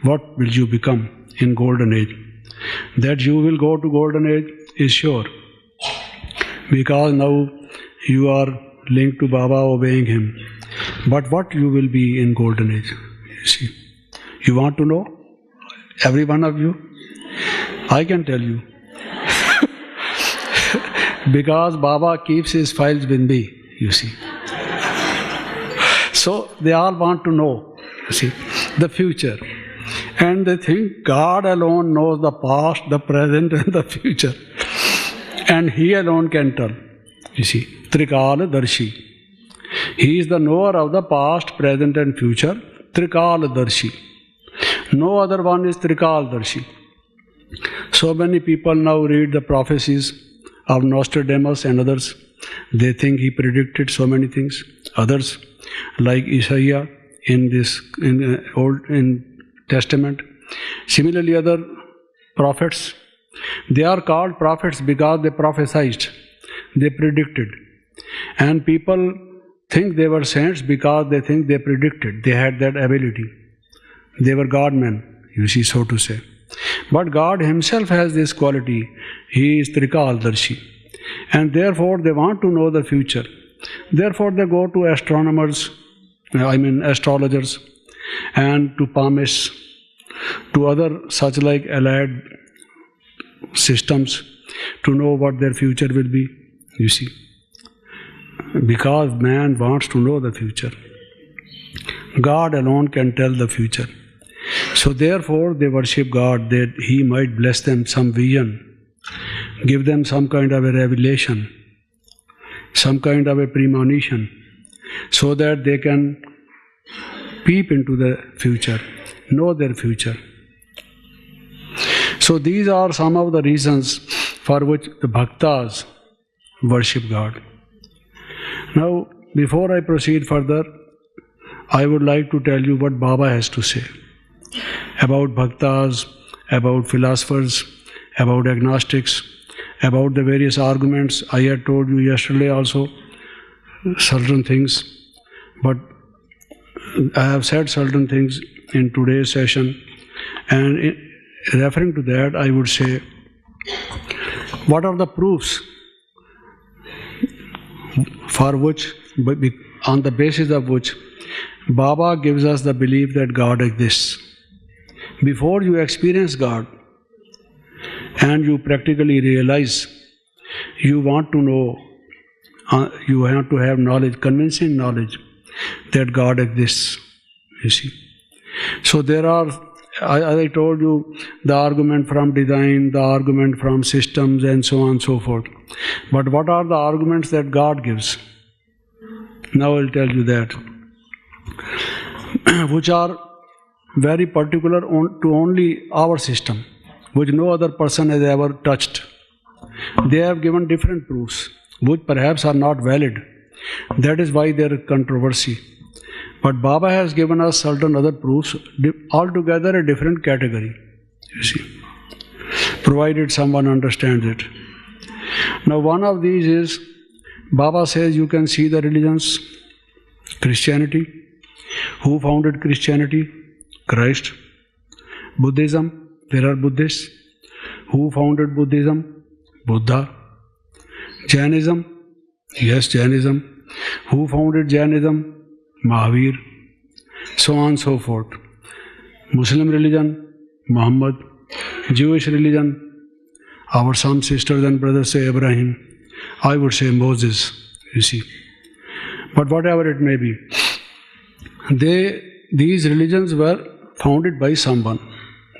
what will you become in golden age. That you will go to golden age is sure, because now you are linked to Baba, obeying him. But what you will be in golden age, you see. You want to know? Every one of you? I can tell you. Because Baba keeps his files with me, you see. So they all want to know, you see, the future. And they think God alone knows the past, the present and the future. And He alone can tell, you see, Trikala Darshi. He is the knower of the past, present and future, Trikala Darshi. No other one is Trikala Darshi. So many people now read the prophecies of Nostradamus and others. They think he predicted so many things. Others, like Isaiah in Testament. Similarly, other prophets, they are called prophets because they prophesied, they predicted. And people think they were saints because they think they predicted. They had that ability. They were God-men, you see, so to say. But God Himself has this quality. He is Trikalarshi. And therefore they want to know the future. Therefore they go to astrologers, and to palmists, to other such like allied systems to know what their future will be, you see. Because man wants to know the future. God alone can tell the future. So therefore they worship God that He might bless them some vision, give them some kind of a revelation, some kind of a premonition, so that they can peep into the future, know their future. So these are some of the reasons for which the bhaktas worship God. Now, before I proceed further, I would like to tell you what Baba has to say about bhaktas, about philosophers, about agnostics, about the various arguments. I had told you yesterday also certain things, but I have said certain things in today's session, and referring to that, I would say, what are the proofs for which, on the basis of which, Baba gives us the belief that God exists? Before you experience God and you practically realize, you want to know, you have to have knowledge, convincing knowledge that God exists, you see. So there are, as I told you, the argument from design, the argument from systems, and so on and so forth. But what are the arguments that God gives? Now I'll tell you that, which are very particular to only our system, which no other person has ever touched. They have given different proofs, which perhaps are not valid. That is why there is controversy. But Baba has given us certain other proofs, altogether a different category, you see, provided someone understands it. Now one of these is, Baba says you can see the religions. Christianity. Who founded Christianity? Christ. Buddhism. There are Buddhists. Who founded Buddhism? Buddha. Jainism. Yes, Jainism. Who founded Jainism? Mahavir. So on and so forth. Muslim religion? Muhammad. Jewish religion? Our some sisters and brothers say Abraham. I would say Moses, you see. But whatever it may be, these religions were founded by someone.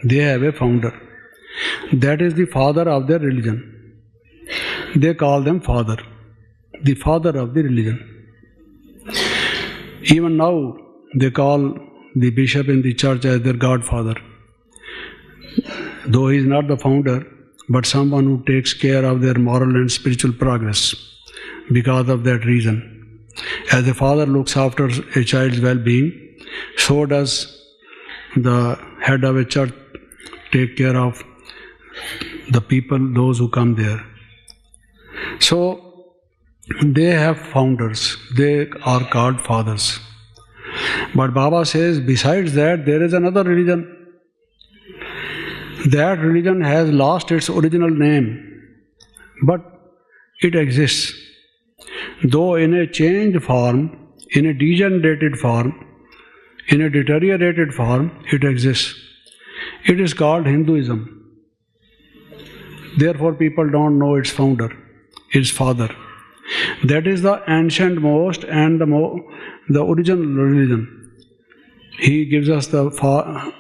They have a founder. That is the father of their religion. They call them father, the father of the religion. Even now, they call the bishop in the church as their godfather. Though he is not the founder, but someone who takes care of their moral and spiritual progress because of that reason. As a father looks after a child's well-being, so does the head of a church take care of the people, those who come there. So they have founders, they are called fathers. But Baba says, besides that, there is another religion. That religion has lost its original name, but it exists. Though in a changed form, in a degenerated form, in a deteriorated form, it exists. It is called Hinduism. Therefore, people don't know its founder, its father. That is the ancient most and the original religion. He gives us the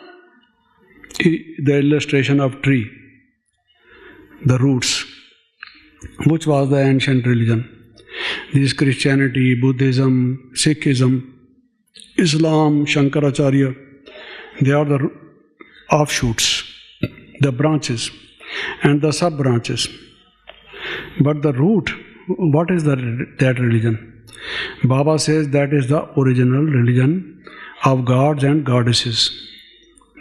illustration of tree, the roots, which was the ancient religion. This Christianity, Buddhism, Sikhism, Islam, Shankaracharya, they are the offshoots, the branches and the sub-branches. But the root, what is that religion? Baba says that is the original religion of gods and goddesses,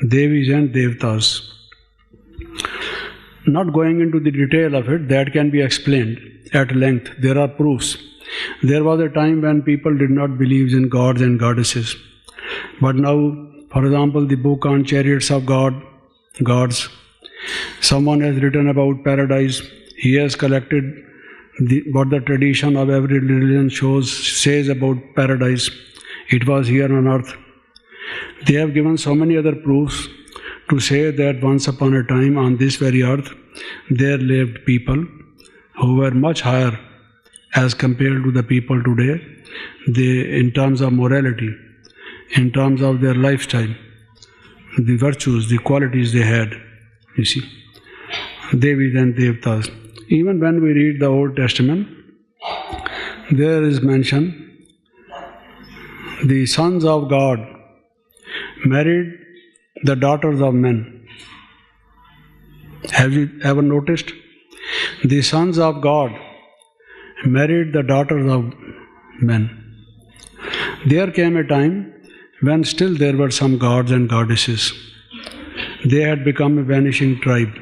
Devis and Devtas. Not going into the detail of it, that can be explained at length. There are proofs. There was a time when people did not believe in gods and goddesses. But now, for example, the book on chariots of gods, someone has written about paradise. He has collected what the tradition of every religion says about paradise. It was here on earth. They have given so many other proofs to say that once upon a time on this very earth, there lived people who were much higher as compared to the people today. They, in terms of morality, in terms of their lifestyle, the virtues, the qualities they had, you see, Devis and Devtas. Even when we read the Old Testament, there is mention, the sons of God married the daughters of men. Have you ever noticed? The sons of God married the daughters of men. There came a time when still there were some gods and goddesses. They had become a vanishing tribe.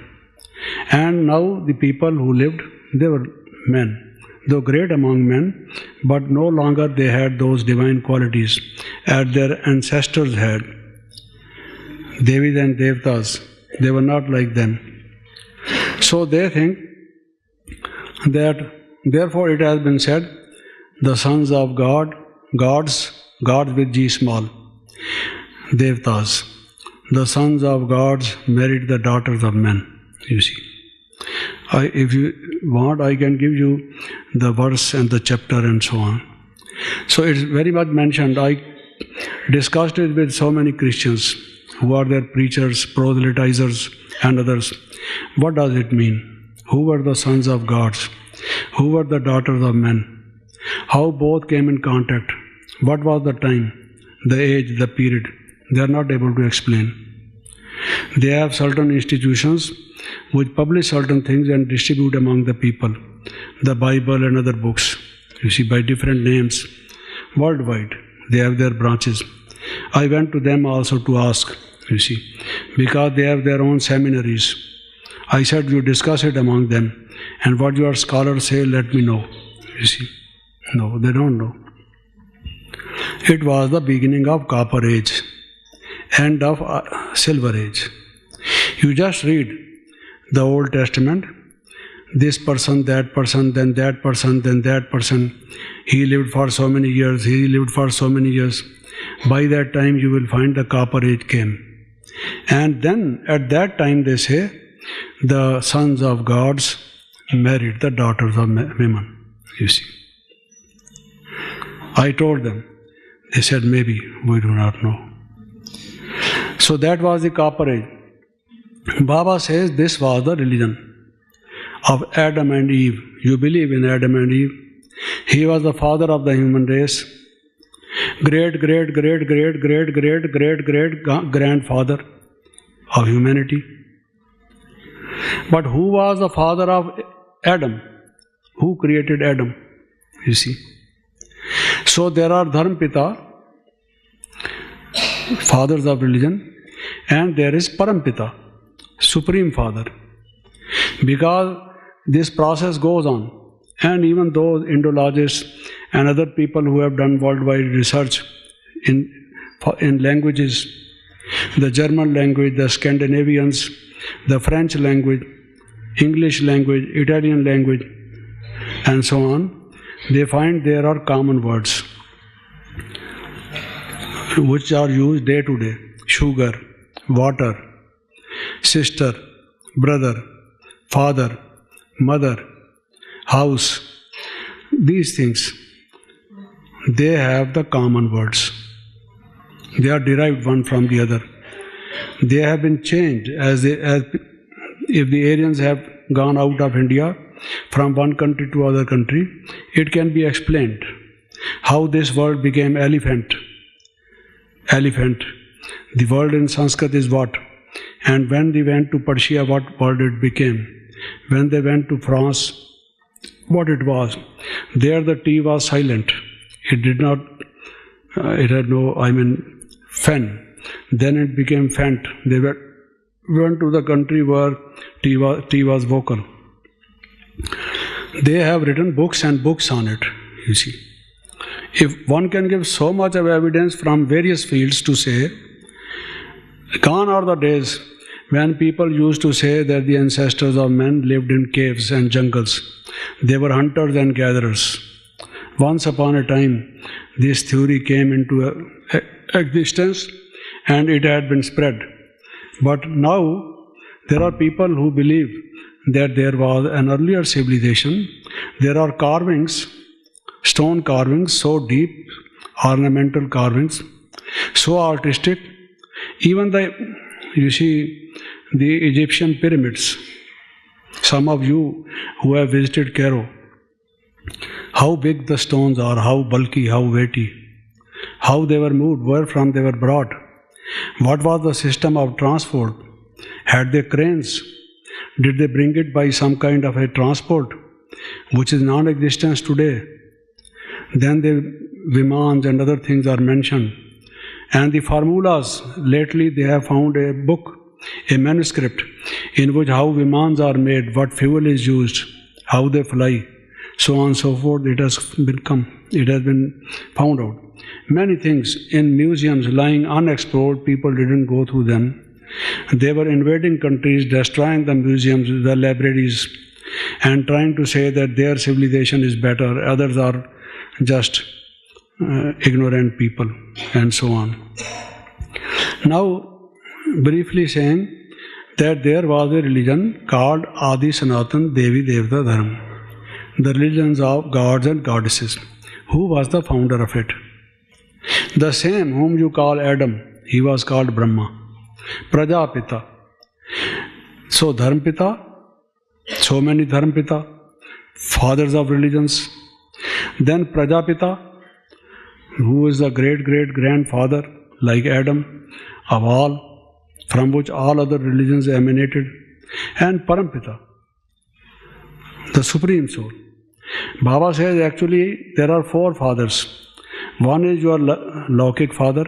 And now the people who lived, they were men, though great among men, but no longer they had those divine qualities as their ancestors had. Devis and Devtas, they were not like them. So they think that, therefore it has been said, the sons of God, gods with G small, Devtas, the sons of gods married the daughters of men. You see, if you want, I can give you the verse and the chapter and so on. So it's very much mentioned. I discussed it with so many Christians who are their preachers, proselytizers and others. What does it mean? Who were the sons of gods? Who were the daughters of men? How both came in contact? What was the time, the age, the period? They are not able to explain. They have certain institutions which publish certain things and distribute among the people, the Bible and other books, you see, by different names, worldwide. They have their branches. I went to them also to ask, you see, because they have their own seminaries. I said, you discuss it among them, and what your scholars say, let me know. You see, no, they don't know. It was the beginning of Copper Age, end of Silver Age. You just read the Old Testament, this person, then that person, then that person. He lived for so many years, he lived for so many years. By that time you will find the Copper Age came. And then at that time they say, the sons of gods married the daughters of women. You see. I told them. They said, maybe, we do not know. So that was the Copper Age. Baba says this was the religion of Adam and Eve. You believe in Adam and Eve? He was the father of the human race. Great grandfather of humanity. But who was the father of Adam? Who created Adam? You see. So there are Dharmpita, fathers of religion, and there is Parampita, Supreme Father. Because this process goes on, and even those Indologists and other people who have done worldwide research in languages, the German language, the Scandinavians, the French language, English language, Italian language, and so on, they find there are common words which are used day to day. Sugar, water, sister, brother, father, mother, house. These things, they have the common words. They are derived one from the other. They have been changed as if the Aryans have gone out of India from one country to other country, it can be explained how this word became elephant. Elephant. The word in Sanskrit is what? And when they went to Persia, what word it became? When they went to France, what it was? There the T was silent. It did not, it had no, fen. Then it became fent. They went to the country where T was vocal. They have written books and books on it. you see. If one can give so much of evidence from various fields to say, gone are the days when people used to say that the ancestors of men lived in caves and jungles. They were hunters and gatherers. Once upon a time, this theory came into existence and it had been spread. But now, there are people who believe that there was an earlier civilization. There are carvings, stone carvings, so deep, ornamental carvings, so artistic. Even the Egyptian pyramids, some of you who have visited Cairo, how big the stones are, how bulky, how weighty, how they were moved, where from they were brought, what was the system of transport, had they cranes, did they bring it by some kind of a transport, which is non-existent today. Then the vimans and other things are mentioned. And the formulas, lately they have found a book, a manuscript, in which how vimans are made, what fuel is used, how they fly, so on and so forth. It has been found out. Many things in museums lying unexplored, people didn't go through them. They were invading countries, destroying the museums, the libraries, and trying to say that their civilization is better, others are just ignorant people, and so on. Now, briefly saying that there was a religion called Adi Sanatan Devi Devata Dharma, the religions of gods and goddesses. Who was the founder of it? The same whom you call Adam, he was called Brahma. Prajapita. So Dharmpita, so many Dharmpita, fathers of religions. Then Prajapita, who is the great-great-grandfather, like Adam, of all, from which all other religions emanated. And Parampita, the Supreme Soul. Baba says actually there are four fathers. One is your Laukik father,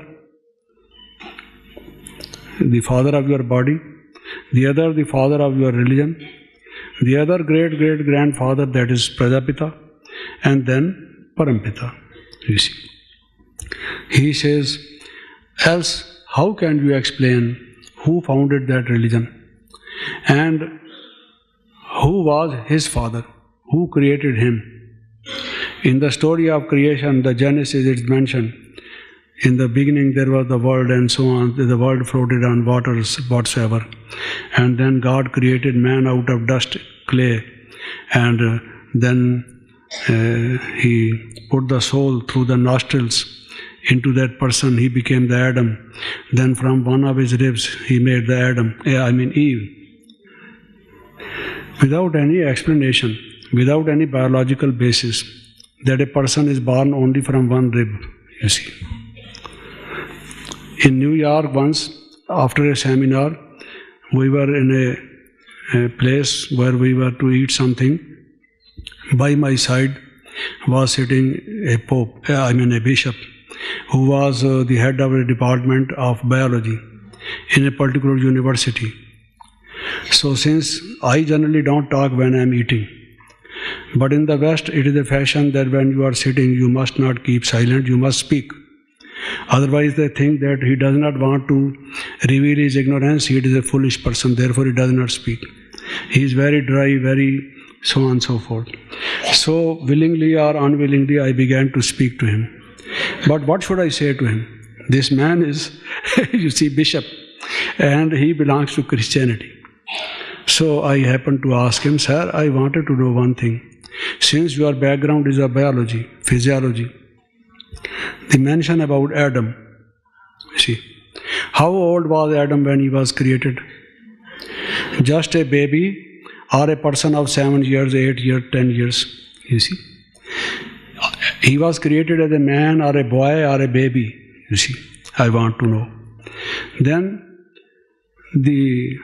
the father of your body. The other, the father of your religion. The other great-great-grandfather, that is Prajapita. And then Parampita, you see. He says, else how can you explain who founded that religion? And who was his father? Who created him? In the story of creation, the Genesis, it's mentioned, in the beginning there was the world and so on. The world floated on waters whatsoever. And then God created man out of dust, clay. And then he put the soul through the nostrils into that person. He became the Adam. Then from one of his ribs he made the Eve. Without any explanation, without any biological basis, that a person is born only from one rib, you see. In New York once, after a seminar, we were in a place where we were to eat something. By my side was sitting a bishop, who was the head of a department of biology in a particular university. So since I generally don't talk when I am eating, but in the West it is a fashion that when you are sitting you must not keep silent, you must speak. Otherwise they think that he does not want to reveal his ignorance, he is a foolish person, therefore he does not speak. He is very dry, very so on and so forth. So willingly or unwillingly I began to speak to him. But what should I say to him? This man is, you see, bishop, and he belongs to Christianity. So I happened to ask him, sir, I wanted to know one thing. Since your background is of biology, physiology, the mention about Adam, see, how old was Adam when he was created? Just a baby or a person of 7 years, 8 years, 10 years, you see. He was created as a man or a boy or a baby, you see. I want to know. Then the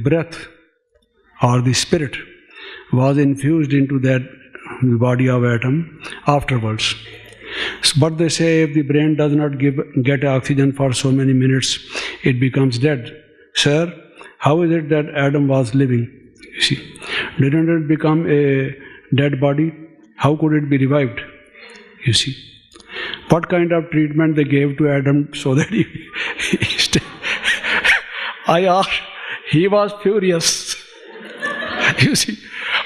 breath or the spirit was infused into that body of Adam afterwards. But they say if the brain does not get oxygen for so many minutes, it becomes dead. Sir, how is it that Adam was living? You see, didn't it become a dead body? How could it be revived? You see. What kind of treatment they gave to Adam so that he I asked, he was furious. You see,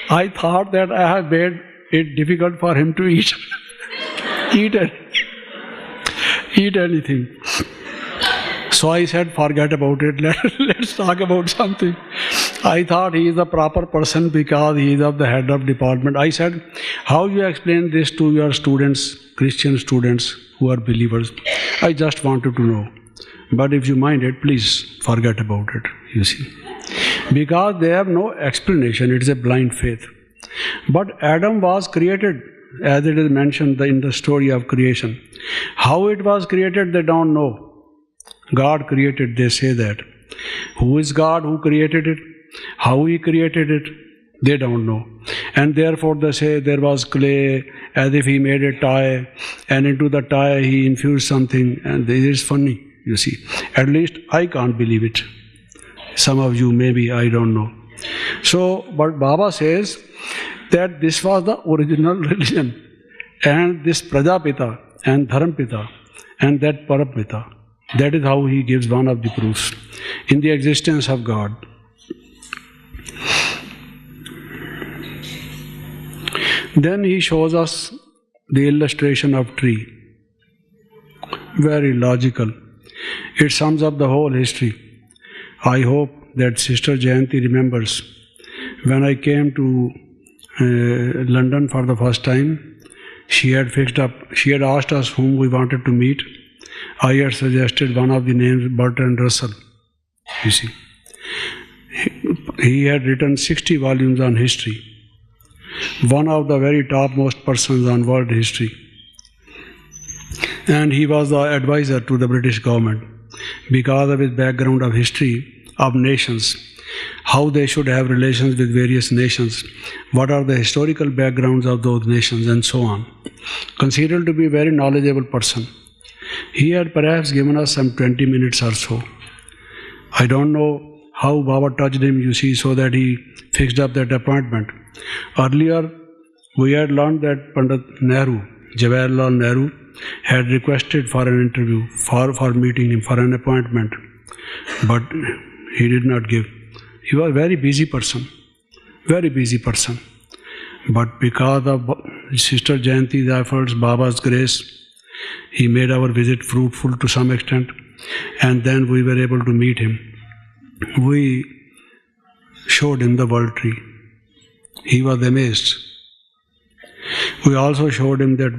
I thought that I have made it difficult for him to eat anything. So I said, forget about it, let's talk about something. I thought he is the proper person because he is of the head of department. I said, how you explain this to your students, Christian students who are believers? I just wanted to know. But if you mind it, please forget about it, you see. Because they have no explanation, it is a blind faith. But Adam was created, as it is mentioned in the story of creation. How it was created, they don't know. God created, they say that. Who is God who created it? How He created it? They don't know. And therefore they say there was clay, as if He made a toy, and into the toy He infused something, and this is funny, you see. At least I can't believe it. Some of you maybe, I don't know. So, but Baba says that this was the original religion, and this Prajapita and Dharampita and that Parapita. That is how he gives one of the proofs in the existence of God. Then he shows us the illustration of tree. Very logical. It sums up the whole history. I hope that Sister Jayanti remembers when I came to London for the first time. She had asked us whom we wanted to meet. I had suggested one of the names, Bertrand Russell. You see, he had written 60 volumes on history. One of the very topmost persons on world history. And he was the advisor to the British government because of his background of history of nations, how they should have relations with various nations, what are the historical backgrounds of those nations, and so on. Considered to be a very knowledgeable person. He had perhaps given us some 20 minutes or so. I don't know how Baba touched him, you see, so that he fixed up that appointment. Earlier, we had learned that Pandit Nehru, Jawaharlal Nehru, had requested for an interview, for meeting him, for an appointment. But he did not give. He was a very busy person. But because of Sister Jayanti's efforts, Baba's grace, he made our visit fruitful to some extent, and then we were able to meet him. We showed him the world tree. He was amazed. We also showed him that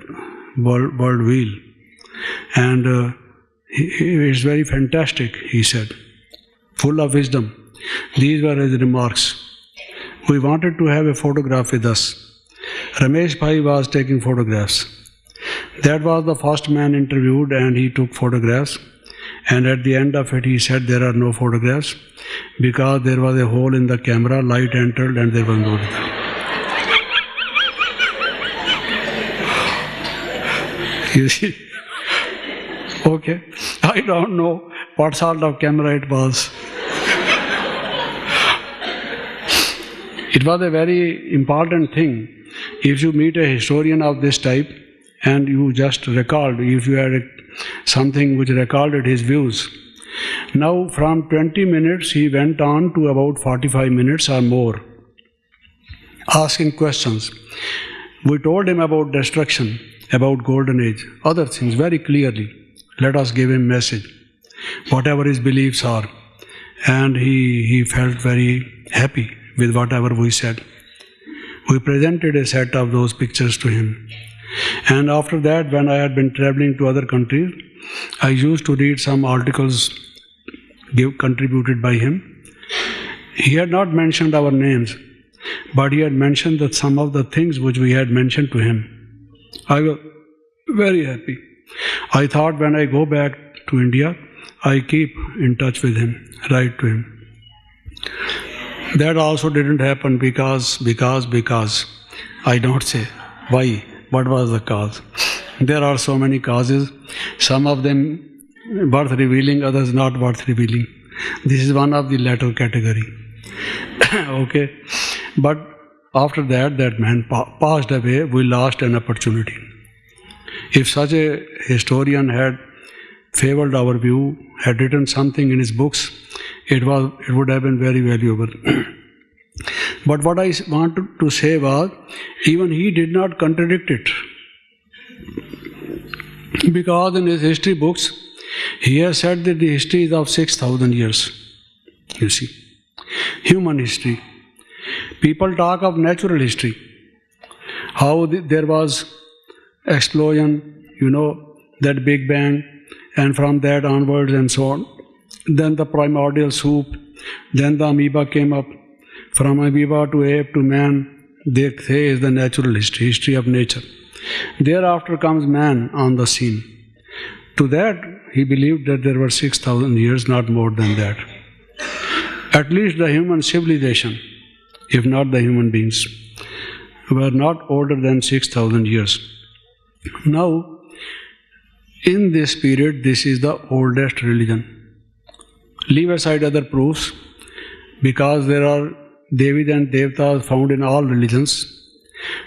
world wheel, and it's very fantastic, he said, full of wisdom. These were his remarks. We wanted to have a photograph with us. Ramesh Bhai was taking photographs. That was the first man interviewed, and he took photographs. And at the end of it, he said there are no photographs because there was a hole in the camera, light entered, and there was no result. You see? Okay. I don't know what sort of camera it was. It was a very important thing. If you meet a historian of this type and you just recalled, if you had something which recorded his views. Now from 20 minutes he went on to about 45 minutes or more, asking questions. We told him about destruction, about golden age, other things very clearly. Let us give him message, whatever his beliefs are. And he felt very happy with whatever we said. We presented a set of those pictures to him. And after that, when I had been traveling to other countries, I used to read some articles contributed by him. He had not mentioned our names, but he had mentioned that some of the things which we had mentioned to him. I was very happy. I thought when I go back to India, I keep in touch with him, write to him. That also didn't happen because I don't say why, what was the cause. There are so many causes, some of them worth revealing, others not worth revealing. This is one of the latter category. Okay, but after that, that man passed away, we lost an opportunity. If such a historian had favored our view, had written something in his books, it would have been very valuable. But what I wanted to say was, even he did not contradict it. Because in his history books, he has said that the history is of 6,000 years. You see, human history. People talk of natural history, how there was explosion, that Big Bang, and from that onwards and so on. Then the primordial soup, then the amoeba came up. From amoeba to ape to man, they say is the natural history of nature. Thereafter comes man on the scene. To that, he believed that there were 6,000 years, not more than that. At least the human civilization, if not the human beings, were not older than 6,000 years. Now, in this period, this is the oldest religion. Leave aside other proofs, because there are Devis and Devtas found in all religions.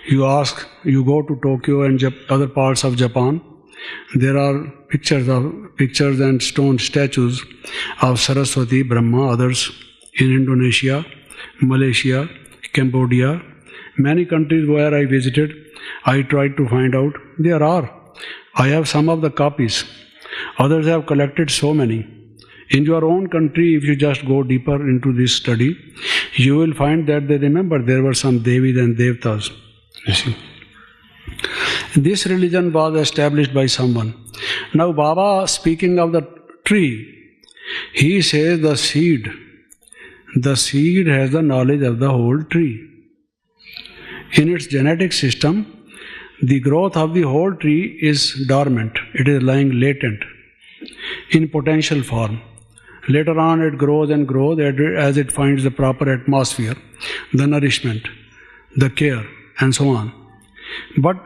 You go to Tokyo and other parts of Japan, there are pictures and stone statues of Saraswati, Brahma, others in Indonesia, Malaysia, Cambodia. Many countries where I visited, I tried to find out. There are. I have some of the copies. Others have collected so many. In your own country, if you just go deeper into this study, you will find that they remember there were some Devis and Devtas. You see. This religion was established by someone. Now Baba, speaking of the tree, he says the seed has the knowledge of the whole tree. In its genetic system, the growth of the whole tree is dormant. It is lying latent in potential form. Later on it grows and grows as it finds the proper atmosphere, the nourishment, the care, and so on. But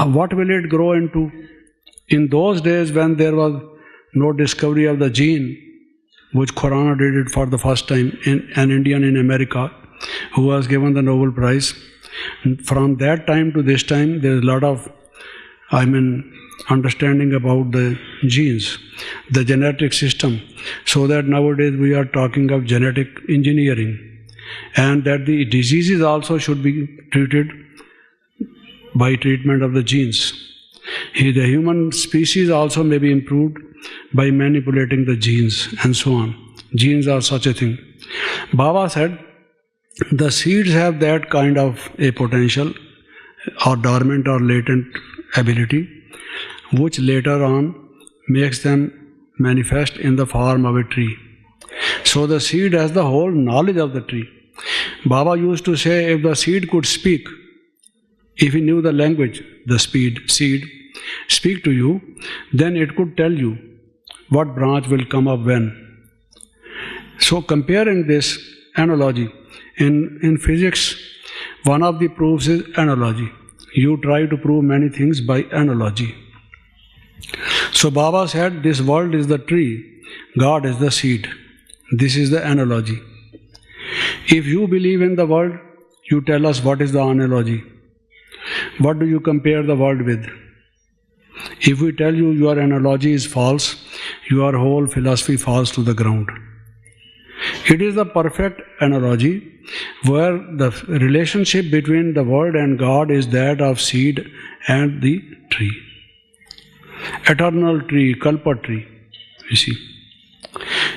what will it grow into? In those days when there was no discovery of the gene, which Khurana did it for the first time, an Indian in America who was given the Nobel Prize. From that time to this time, there is a lot of, understanding about the genes, the genetic system, so that nowadays we are talking of genetic engineering, and that the diseases also should be treated by treatment of the genes. The human species also may be improved by manipulating the genes and so on. Genes are such a thing. Baba said, the seeds have that kind of a potential or dormant or latent ability, which later on makes them manifest in the form of a tree. So the seed has the whole knowledge of the tree. Baba used to say, if the seed could speak, if he knew the language, the seed speak to you, then it could tell you what branch will come up when. So comparing this analogy, in physics, one of the proofs is analogy. You try to prove many things by analogy. So Baba said, this world is the tree, God is the seed. This is the analogy. If you believe in the world, you tell us what is the analogy. What do you compare the world with? If we tell you your analogy is false, your whole philosophy falls to the ground. It is the perfect analogy where the relationship between the world and God is that of seed and the tree. Eternal tree, kalpa tree, you see.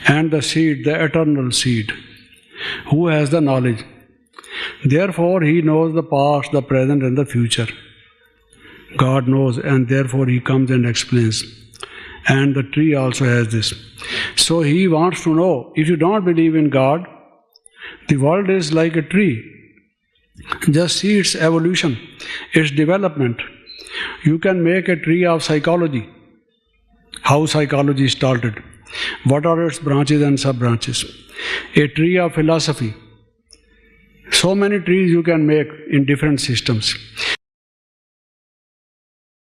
And the seed, the eternal seed, who has the knowledge. Therefore, he knows the past, the present, and the future. God knows, and therefore he comes and explains. And the tree also has this. So he wants to know, if you don't believe in God, the world is like a tree. Just see its evolution, its development. You can make a tree of psychology. How psychology started. What are its branches and sub-branches? A tree of philosophy. So many trees you can make in different systems.